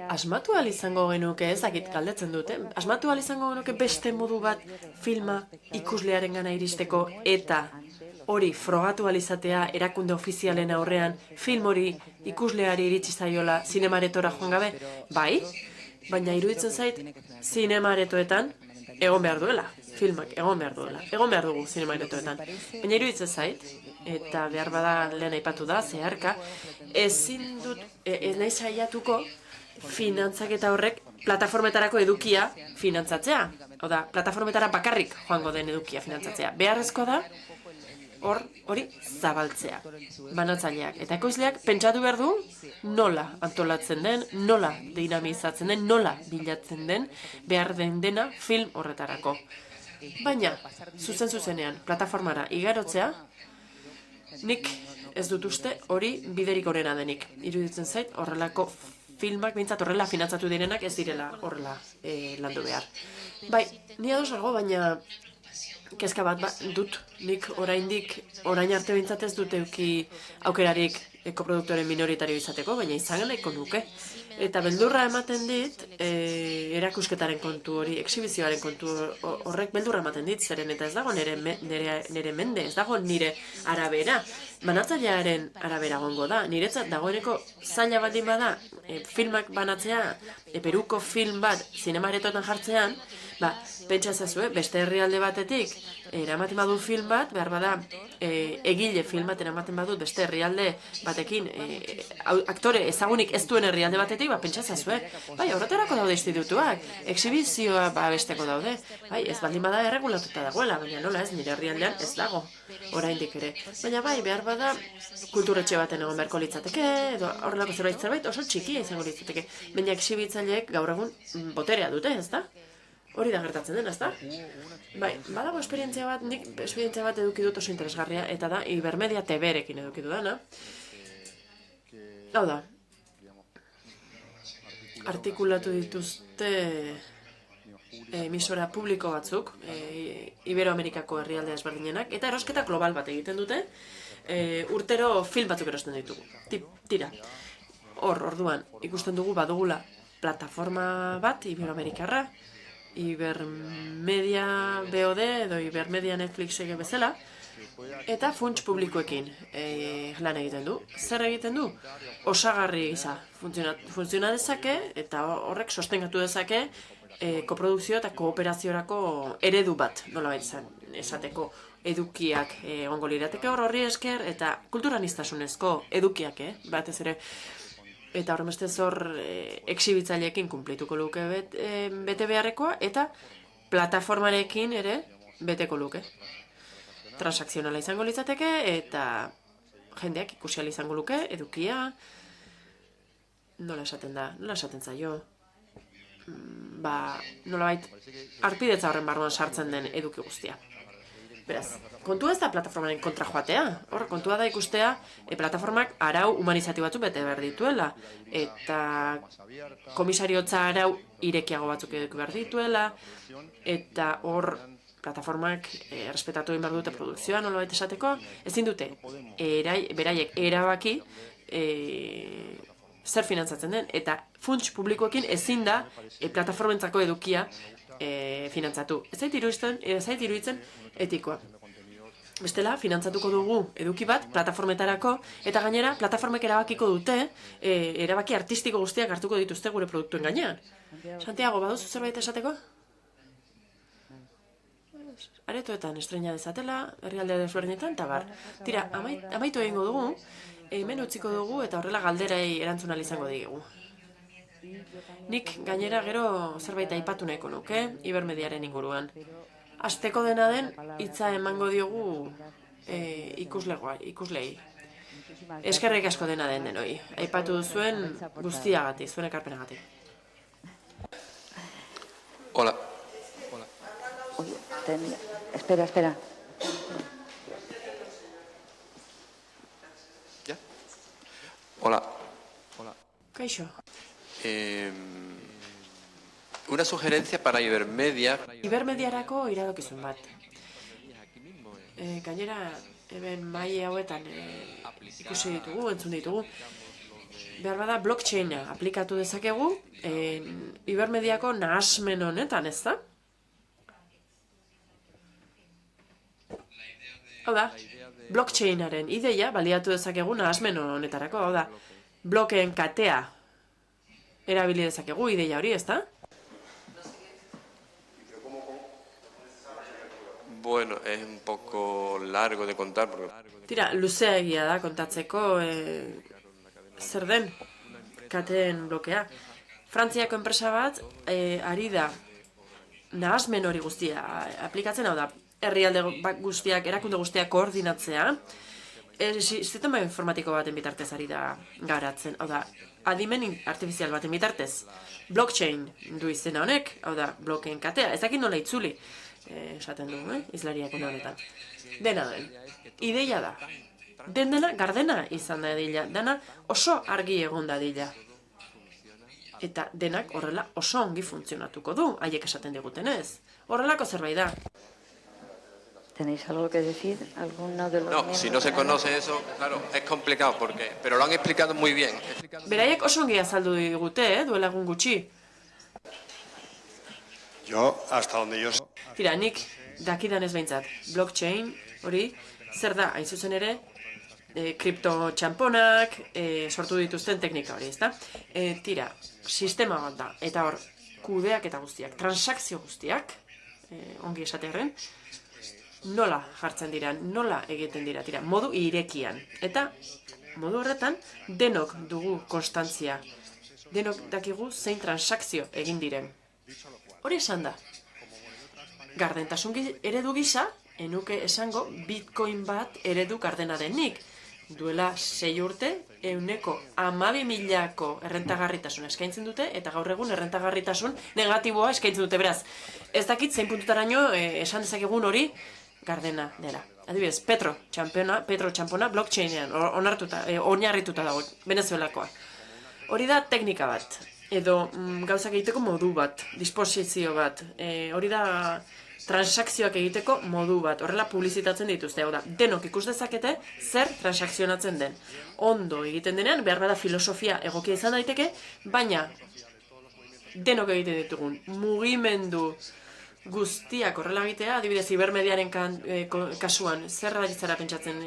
Asmatu ahal izango genuke, ezakit galdetzen dute, asmatu ahal izango genuke beste modu bat filma ikuslearen gana iristeko eta hori frogatu ahal izatea erakunde ofizialen aurrean film hori ikusleari iritsi zaiola zinemaretora joan gabe, bai? Baina iruditzen zait, zinemaretoetan egon behar duela, filmak egon behar dugu zinemaretoetan. Baina iruditzen zait, eta behar bada lehen aipatu da, zeharka, ezin dut, ez nahi saiatuko finantzaketa horrek plataformetarako edukia finantzatzea. Oda, plataformetara bakarrik joango den edukia finantzatzea. Beharrezkoa da, hori zabaltzea. Banatzaileak eta ekoizleak pentsatu behar du nola antolatzen den, nola dinamizatzen den, nola bilatzen den, behar den dena film horretarako. Baina, zuzenean, plataformara igarotzea, nik ez dut uste hori biderik onena denik. Iruditzen zait horrelako filmak, bintzat horrela finantzatu direnak ez direla horrela landu behar. Bai, ni ados nago, baina kezka bat dut, nik orain arte bintzat ez dut euki aukerarik koproduktoren minoritario izateko, baina izan nahiko nuke. Eta beldurra ematen dit, erakusketaren kontu hori, exhibizioaren kontu horrek beldurra ematen dit, zeren eta ez dago nire mende, ez dago nire arabera. Banatzailearen arabera gongo da, niretzat dagoeneko zaila baldin bada, filmak banatzea, Peruko film bat zinemaretotan jartzean, pentsa ezazue, beste herrialde batetik, eramaten badu film bat, behar bada, egile film bat eramaten badut beste herrialde batekin, aktore ezagunik ez duen herrialde batetik, pentsa ezazue, horretarako daude institutuak, exhibizioa besteko daude, ez baldin bada erregulatuta dagoela, baina nola ez, nire herrialdean ez dago, oraindik ere. Baina behar bada, kulturetxe baten egon beharko litzateke, edo horrelako zerbait oso txikia izango litzateke, baina exhibitzaileek gaur egun boterea dute, ez da? Hori da gertatzen den, ez da? Badago esperientzia bat, nik esperientzia bat eduki dut oso interesgarria, eta da, Ibermedia TV-rekin eduki dudana. Hau da, artikulatu dituzte emisora publiko batzuk, Iberoamerikako herrialde ezberdinenak, eta erosketa global bat egiten dute, urtero film batzuk erosten ditugu. Tira, orduan, ikusten dugu badugula plataforma bat, Iberoamerikarra, Ibermedia BOD edo Ibermedia Netflixek bezala, eta funts publikoekin lan egiten du. Zer egiten du? Osagarri gisa funtziona dezake, eta horrek sostengatu dezake koprodukzio eta kooperaziorako eredu bat, nolabait esateko edukiak egongo lirateke horri esker, eta kulturaniztasunezko edukiak, batez ere. Eta horremestez hor exhibitzaileekin kunplituko luke bete beharrekoa, eta plataformarekin ere beteko luke. Transakzionala izango litzateke, eta jendeak ikusial izango luke, edukia, nola esaten zaio, nolabait, arpidetza horren barruan sartzen den eduki guztia. Beraz, kontua ez da plataformaren kontra joatea. Hor, kontua da ikustea plataformak arau humanizatio batzu bete behar dituela. Eta komisariotza arau irekiago batzuk eduki behar dituela. Eta hor, plataformak errespetatu egin behar dute produkzioa, nolabait esateko. Ezin dute, beraiek erabaki zer finantzatzen den. Eta funts publikoekin ezin da plataformentzako edukia finantzatu. Ez zait iruditzen etikoa. Bestela, finantzatuko dugu eduki bat, plataformetarako, eta gainera, plataformek erabakiko dute, erabaki artistiko guztiak hartuko dituzte gure produktuen gainean. Santiago, baduzu zerbait esateko? Aretoetan estreina dezatela, herrialde desberdinetan, eta bar. Tira, amaitu egingo dugu, hemen utziko dugu, eta horrela galderei erantzun ahal izango digugu. Nik gainera gero zerbait aipatu nahiko nuke, Ibermediaren inguruan. Asteko dena den, hitza emango diogu ikuslei. Eskerrik asko dena den denoi. Aipatu duzuen guztiagatik, zuen ekarpenagatik. Hola. Espera. ¿Ya? Hola. Kaixo. Una sugerencia para Ibermedia. Ibermediarako iradokizun bat. Gainera, eben mai hauetan ikusi ditugu, entzun ditugu. Behar bada blockchaina aplikatu dezakegu Ibermediako nahasmen honetan, ez da? Hau da, blockchainaren ideia baliatu dezakegu nahasmen honetarako, hau da, blokeen katea erabili dezakegu ideia hori, ez da? Bueno, es un poco largo de contar. Tira, luzea egia da kontatzeko zer den kateen blokea. Frantziako enpresa bat ari da nahasmen hori guztia aplikatzen, hau da, herrialde guztiak, erakunde guztiak koordinatzea, sistema informatiko baten bitartez ari da garatzen, hau da, adimen artifizial baten bitartez. Blockchain du izena honek, hau da, blockchain katea, ez dakit nola itzuli, esaten du, izlariak honetan. Dena den, ideia da. Dena gardena izan da dila, dena oso argi egon da dila. Eta denak horrela oso ongi funtzionatuko du, haiek esaten digutenez. Horrelako zerbait da. ¿Tenéis algo que decir? ¿Alguno de los No, si no se conoce eso, claro, es complicado, pero lo han explicado muy bien. Beraiek oso ongi azaldu digute, duela egun gutxi. Yo, hasta donde yo sé. Tira, nik dakidanez behintzat, blockchain, hori, zer da, hain zuzen ere, kripto txamponak, sortu dituzten teknika hori, ezta? Tira, sistema bat da, eta hor, kudeak eta guztiak, transakzio guztiak, ongi esatearen, nola jartzen dira, nola egiten dira, tira, modu irekian. Eta, modu horretan, denok dugu konstantzia, denok dakigu zein transakzio egin diren. Hori esan da. Gardentasun eredu gisa, enuke esango bitcoin bat eredu gardena denik. Duela 6 urte, 12.000ko errentagarritasun eskaintzen dute, eta gaur egun errentagarritasun negatiboa eskaintzen dute, beraz. Ez dakit zein puntutaraino esan dezakegun hori gardena dela. Adibidez, Petro txampona blockchainean oinarrituta dago, Venezuelakoa. Hori da teknika bat, edo gauzak egiteko modu bat, disposizio bat, hori da transakzioak egiteko modu bat, horrela publizitatzen dituzte, hau da, denok ikus dezakete zer transakzionatzen den. Ondo egiten denean, behar bada filosofia egokia izan daiteke, baina denok egiten ditugun mugimendu guztiak horrela egitea, adibidez, ibermediaren kasuan, zer zara pentsatzen,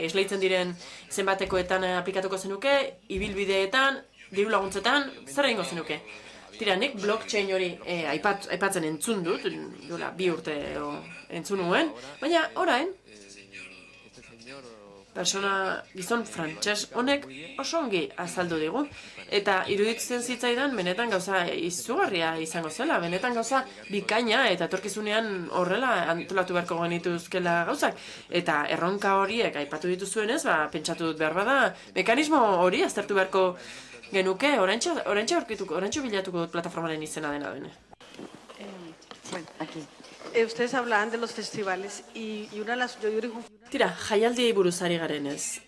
esleitzen diren zenbatekoetan aplikatuko zenuke, ibilbideetan, diru laguntzetan, zer egingo zenuke? Tira, nik blockchain hori aipatzen entzun dut, duela 2 urte entzun nuen, baina orain, gizon frantses honek oso ongi azaldu digu. Eta iruditzen zitzaidan, benetan gauza izugarria izango zela, benetan gauza bikaina eta etorkizunean horrela antolatu beharko genituzkela gauzak. Eta erronka horiek aipatu dituzuenez, pentsatu dut behar bada, mekanismo hori aztertu beharko genuke, oraintxe bilatuko dut plataformaren izena dena dene. Aquí. Ustedes hablaban de los festivales y una de las... Yo dirijo... Tira, jaialdiei buruz ari garenez.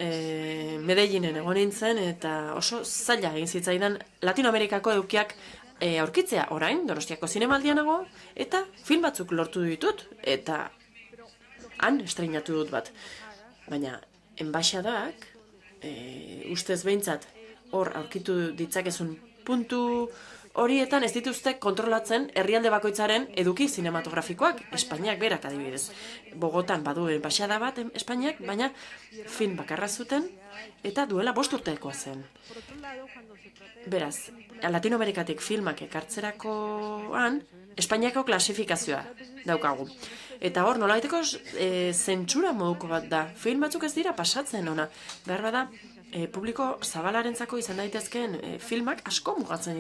Medellinen egon nintzen eta oso zaila egin zitzaidan Latinoamerikako edukiak aurkitzea orain, Donostiako zinemaldian nago, eta film batzuk lortu ditut, eta han estreinatu dut bat. Baina, enbaixadak, ustez behintzat, hor aurkitu ditzakezun puntu horietan ez dituzte kontrolatzen herrialde bakoitzaren eduki zinematografikoak, Espainiak berak adibidez. Bogotan badu enbaxada bat Espainiak, baina film bakarra zuten eta duela 5 urtekoa zen. Beraz, Latinoamerikatik filmak ekartzerakoan, Espainiako klasifikazioa daukagu. Eta hor, nolabaiteko zentsura moduko bat da. Film batzuk ez dira pasatzen ona. Behar bada, publiko zabalarentzako izan daitezkeen filmak asko mugatzen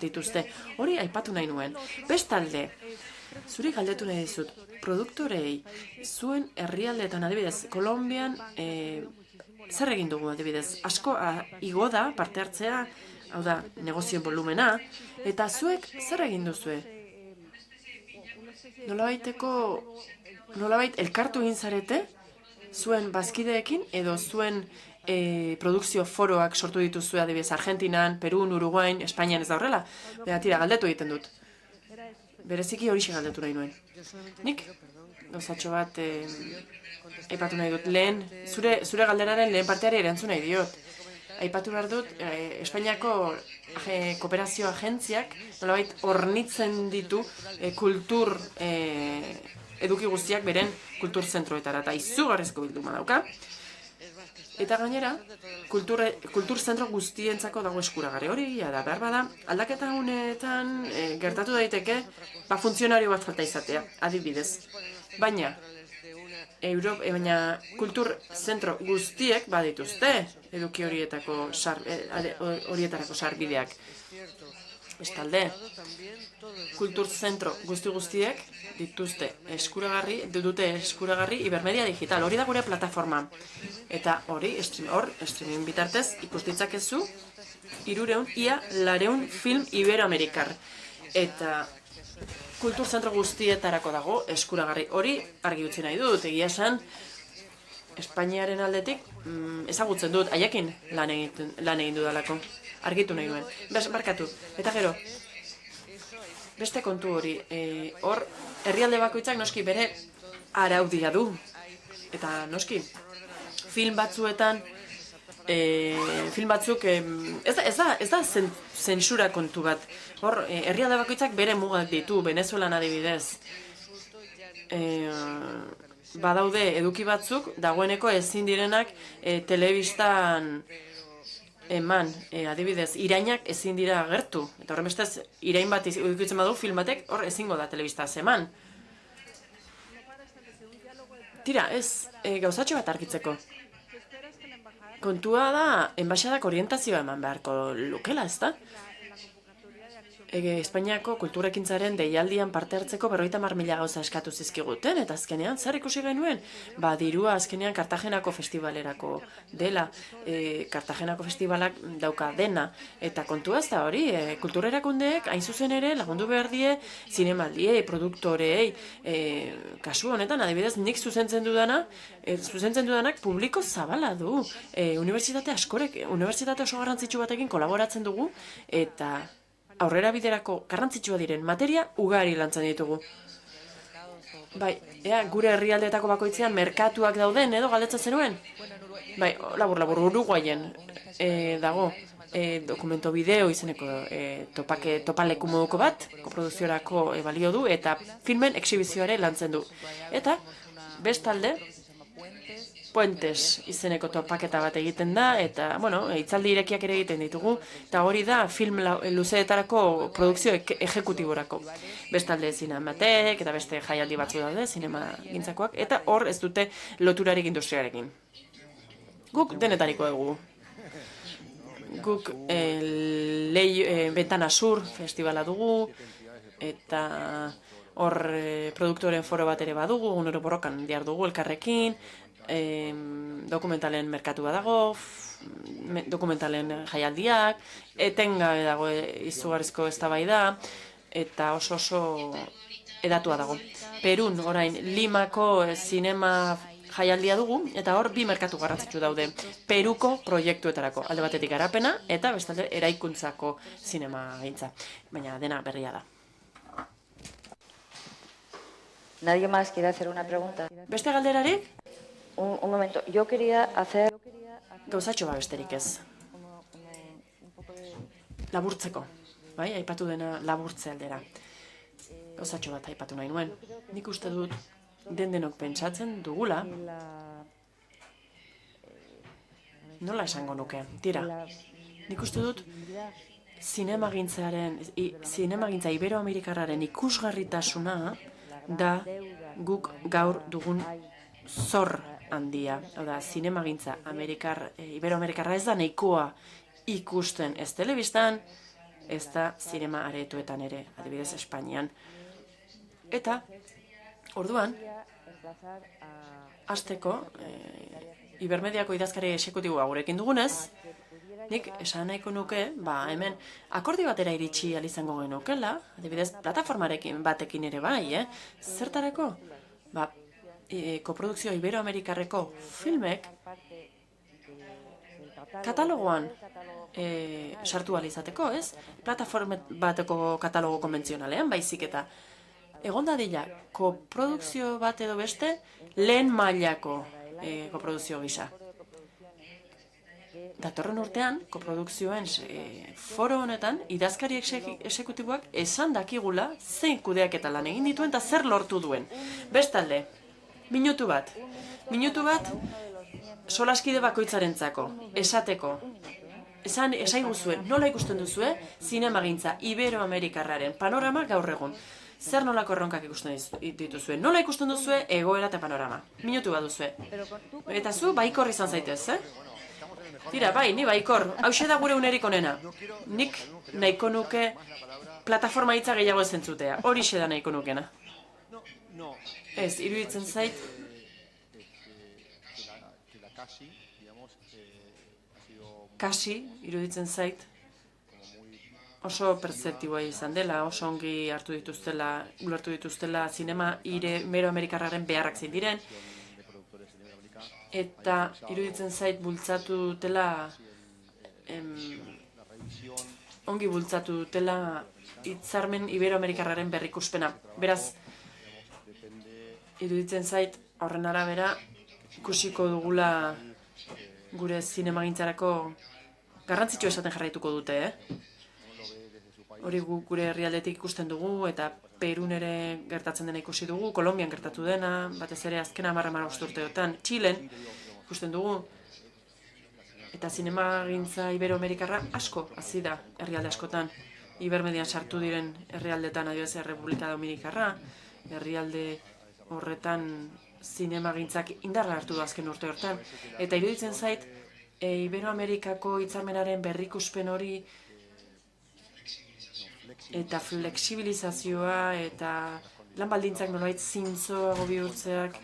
dituzte. Hori aipatu nahi nuen. Bestalde, zuri galdetu nahi dizut, produktorei zuen herrialdeetan adibidez, Kolonbian zer egin dugu adibidez? Asko igo da parte hartzea, hau da, negozioen volumena, eta zuek zer egin duzue? Nolabait elkartu egin zarete zuen bazkideekin edo zuen produkzio foroak sortu dituzue adibidez Argentinan, Perun, Uruguain, Espainian ez da horrela. Bera, tira, galdetu egiten dut. Bereziki horixe galdetu nahi nuen. Nik, gauzatxo bat, aipatu nahi dut, zure galderaren lehen parteari erantzun nahi diot. Aipatu behar dut, Espainiako kooperazio agentziak nolabait hornitzen ditu kultur eduki guztiak beren kultur zentroetara, eta izugarrizko bilduma dauka. Eta gainera, kultur zentro guztientzako dago eskuragarri hori, da behar bada, aldaketa honetan gertatu daiteke, funtzionario bat falta izatea, adibidez. Baina, kultur zentro guztiek badituzte eduki horietarako sarbideak. Bestalde, kulturzentro guztiek dituzte dute eskuragarri Ibermedia Digital. Hori da gure plataforma. Eta hor, streaming bitartez, ikus ditzakezu 400 film iberoamerikar. Eta kulturzentro guztietarako dago eskuragarri. Hori argi utzi nahi dut, egia esan, Espainiaren aldetik ezagutzen dut, haiekin lan egin dudalako. Argitu nahi nuen. Barkatu. Eta gero, beste kontu hori, hor, herrialde bakoitzak noski bere araudia du. Eta noski, film batzuetan, film batzuk, ez da zentsura kontu bat. Hor, herrialde bakoitzak bere mugak ditu, Venezuelan adibidez. Badaude eduki batzuk, dagoeneko ezin direnak telebistan eman, adibidez, irainak ezin dira agertu. Eta horren bestez, irain bat edukitzen badu film batek, hor ezingo da telebistaz eman. Tira, ez, gauzatxo bat argitzeko. Kontua da, enbaixadak orientazioa eman beharko lukela, ez da? Espainiako kulturekintzaren deialdian parte hartzeko 50.000 gauza eskatu zizkiguten, eta azkenean, zer ikusi genuen? Dirua azkenean Kartagenako festivalerako dela, Kartagenako festivalak dauka dena, eta kontua ez da hori, kulturerakundeek hain zuzen ere lagundu behar die zinemaldiei, produktorei, kasu honetan, adibidez, nik zuzentzen dudanak publiko zabala du, unibertsitate oso garrantzitsu batekin kolaboratzen dugu, eta aurrera biderako garrantzitsua diren materia ugari lantzen ditugu. Bai, gure herrialdeetako bakoitzean merkatuak dauden edo galdetzen zenuen? Bai, labur, Uruguayen dago dokumento bideo izeneko topaleku moduko bat, koproduziorako balio du, eta filmen exhibizioare lantzen du. Eta, bestalde, Puentes izeneko topaketa bat egiten da, eta, hitzaldi irekiak ere egiten ditugu, eta hori da film luzeetarako produkzio ejekutiborako. Bestalde zinematek, eta beste jaialdi batzu daude, zinema gintzakoak, eta hor ez dute loturarik industriarekin. Guk denetariko dugu. Guk Ventana Sur festivala dugu, eta hor produktoren foro bat ere badugu, unero borrokan diar dugu elkarrekin, dokumentalen merkatua dago, dokumentalen jaialdiak, etengabe dago izugarrizko eztabaida, eta oso edatua dago. Perun, orain, Limako zinema jaialdia dugu, eta hor bi merkatu garrantzitsu daude. Peruko proiektuetarako, alde batetik garapena, eta bestalde eraikuntzako zinema gintza. Baina dena berria da. ¿Nadie más quiere hacer una pregunta? Beste galderarik? Un momento, yo quería hacer... Gauzatxo besterik ez. Laburtzeko, bai, aipatu dena laburtze aldera. Gauzatxo bat aipatu nahi nuen. Nik uste dut denok pentsatzen dugula, nola esango nuke, tira. Nik uste dut zinemagintza iberoamerikarraren ikusgarritasuna da guk gaur dugun zor handia. Hau da, zinemagintza iberoamerikarra ez da nahikoa ikusten ez telebistan, ez da zinema aretoetan ere, adibidez Espainian. Eta, orduan, hasteko, Ibermediako idazkari exekutiboa gurekin dugunez, nik esan nahiko nuke, hemen akordi batera iritsi izango genukela, adibidez, plataformarekin batekin ere bai, zertarako? Koprodukzio iberoamerikarreko filmek katalogoan sartu alizateko, ez? Plataforma bateko katalogo konbentzionalean, baizik eta egon dadila koprodukzio bat edo beste lehen mailako koprodukzio gisa. Datorren urtean, koprodukzioen foro honetan, idazkari exekutiboak esan dakigula zein kudeaketa lan egin dituen eta zer lortu duen. Bestalde, minutu bat, solaskide bakoitzarentzako, esateko, esaiguzue, nola ikusten duzue, zinemagintza iberoamerikarraren panorama gaur egun. Zer nolako erronkak ikusten dituzue, nola ikusten duzue egoera eta panorama. Minutu bat duzue. Eta zu, baikor izan zaitez, Tira, bai, ni baikor, hause da gure unerik onena. Nik nahiko nuke plataforma hitza gehiago ez entzutea, horixe da nahiko nukena. Ez, iruditzen zait, kasi, iruditzen zait, oso pertzeptiboa izan dela, oso ongi hartu dituztela, ulertu dituztela zinema Iberoamerikarraren beharrak zein diren, eta iruditzen zait bultzatu dutela, ongi bultzatu dutela hitzarmen Iberoamerikarraren berrikuspena. Beraz, iruditzen zait horren arabera ikusiko dugula gure zinemagintzarako garrantzitsua esaten jarraituko dute, Hori gure herrialdetik ikusten dugu, eta Perun ere gertatzen dena ikusi dugu, Kolonbian gertatu dena, batez ere azken 10-15 urteotan, Txilen ikusten dugu, eta zinemagintza Iberoamerikarra asko hasi da herrialde askotan. Ibermedian sartu diren herrialdetan, adibidez Errepublika Dominikarra, herrialde horretan zinemagintzak indarra hartu da azken urte hortan, eta iruditzen zait Iberoamerikako hitzarmenaren berrikuspen hori eta flexibilizazioa eta lan baldintzak nolabait zintzoago bihurtzeak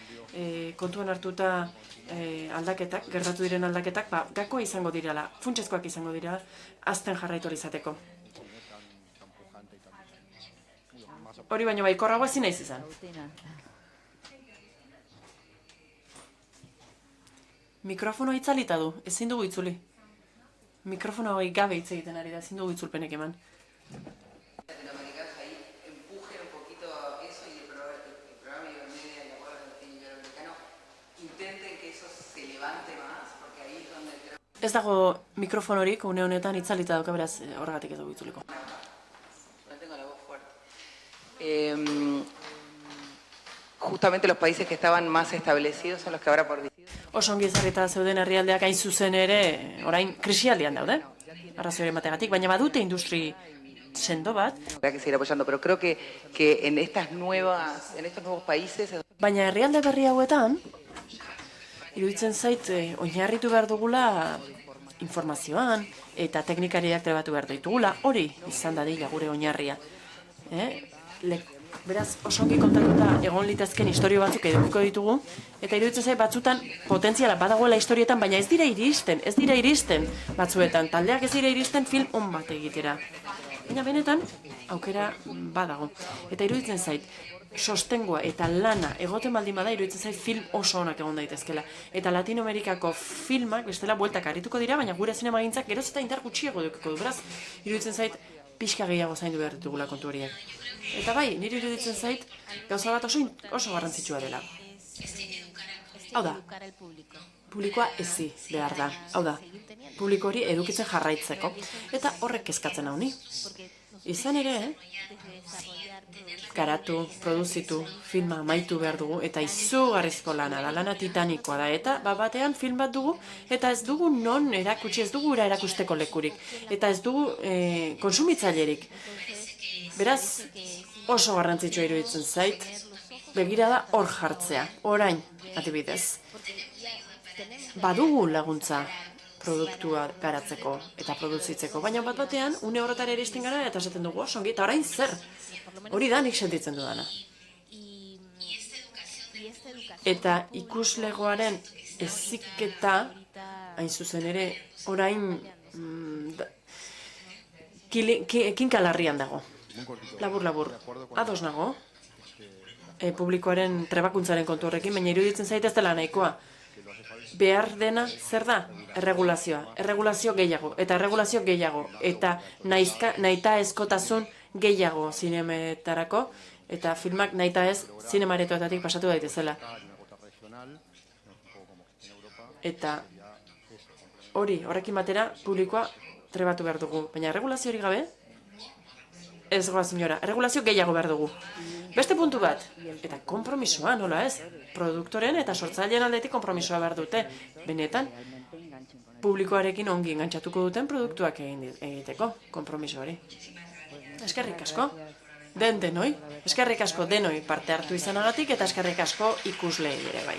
kontuan hartuta aldaketak, gertatu diren aldaketak, gakoa izango direla, funtsezkoak izango dira, azten jarraitu izateko. Hori baino baikorragoa ezin naiz izan. Mikrofonoa itzalita du, ezin dugu itzuli. Mikrofonoa gabe hitz egiten ari da, ezin dugu itzulpenek eman. Ez dago mikrofonorik une honetan itzalita dauka, beraz horregatik ez dugu itzuliko. Justamente los países que estaban más establecidos son los que ahora por Oso ongi ezarrita zeuden herrialdeak hain zuzen ere, orain krisialdian daude, arrazoiren bategatik, baina badute industri sendo bat. Habrá que seguir apoyando, pero creo que en estos nuevos países... Baina herrialde berri hauetan, iruditzen zait, oinarritu behar dugula informazioan eta teknikariak trebatu behar ditugula, hori izan dadila gure oinarria. Beraz, oso ongi kontatuta egon litezken historio batzuk edukiko ditugu, eta iruditzen zait batzutan potentziala badagoela historietan, baina ez dira iristen batzuetan, taldeak ez dira iristen film on bat egitera. Baina benetan, aukera badago. Eta iruditzen zait, sostengoa eta lana egoten baldin bada, iruditzen zait film oso onak egon daitezkela. Eta Latinoamerikako filmak bestela bueltak harrituko dira, baina gure zinemagintzak geroz eta indar gutxiago dukiko du. Beraz, iruditzen zait, pixka gehiago zaindu behar ditugula kontu horiek. Eta bai, niri iruditzen zait, gauza bat oso garrantzitsua dela. Hau da, publikoa ezi behar da. Hau da, publiko hori edukitzen jarraitzeko. Eta horrek kezkatzen hau ni. Izan ere, garatu, produzitu, filma amaitu behar dugu, eta izugarrizko lana da, lana titanikoa da, eta batean film bat dugu, eta ez dugu non erakutsi, ez dugu erakusteko lekurik, eta ez dugu konsumitzailerik. Beraz, oso garrantzitsua iruditzen zait, begirada hor jartzea, orain, adibidez. Badugu laguntza produktua garatzeko eta produzitzeko, baina batean, une horretara iristen gara eta esaten dugu oso ongi, eta orain zer? Hori da nik sentitzen dudana. Eta ikuslegoaren heziketa, hain zuzen ere, orain kinkalarrian dago. Labur, ados nago, publikoaren trebakuntzaren kontu horrekin, baina iruditzen zait ez dela nahikoa. Behar dena zer da? Erregulazio gehiago, eta erregulazio gehiago, eta nahita ezkotasun gehiago zinemetarako, eta filmak nahita ez zinemaretoetatik pasatu daitezela. Eta horrekin batera publikoa trebatu behar dugu, baina erregulazio hori gabe, ez goa, senyora, erregulazio gehiago behar dugu. Beste puntu bat, eta konpromisoa, nola ez? Produktoren eta sortzaileen aldetik konpromisoa behar dute. Benetan, publikoarekin ongi engantzatuko duten produktuak egiteko, konpromiso hori. Eskerrik asko, denoi, eskerrik asko denoi parte hartu izanagatik, eta eskerrik asko ikusleei ere bai.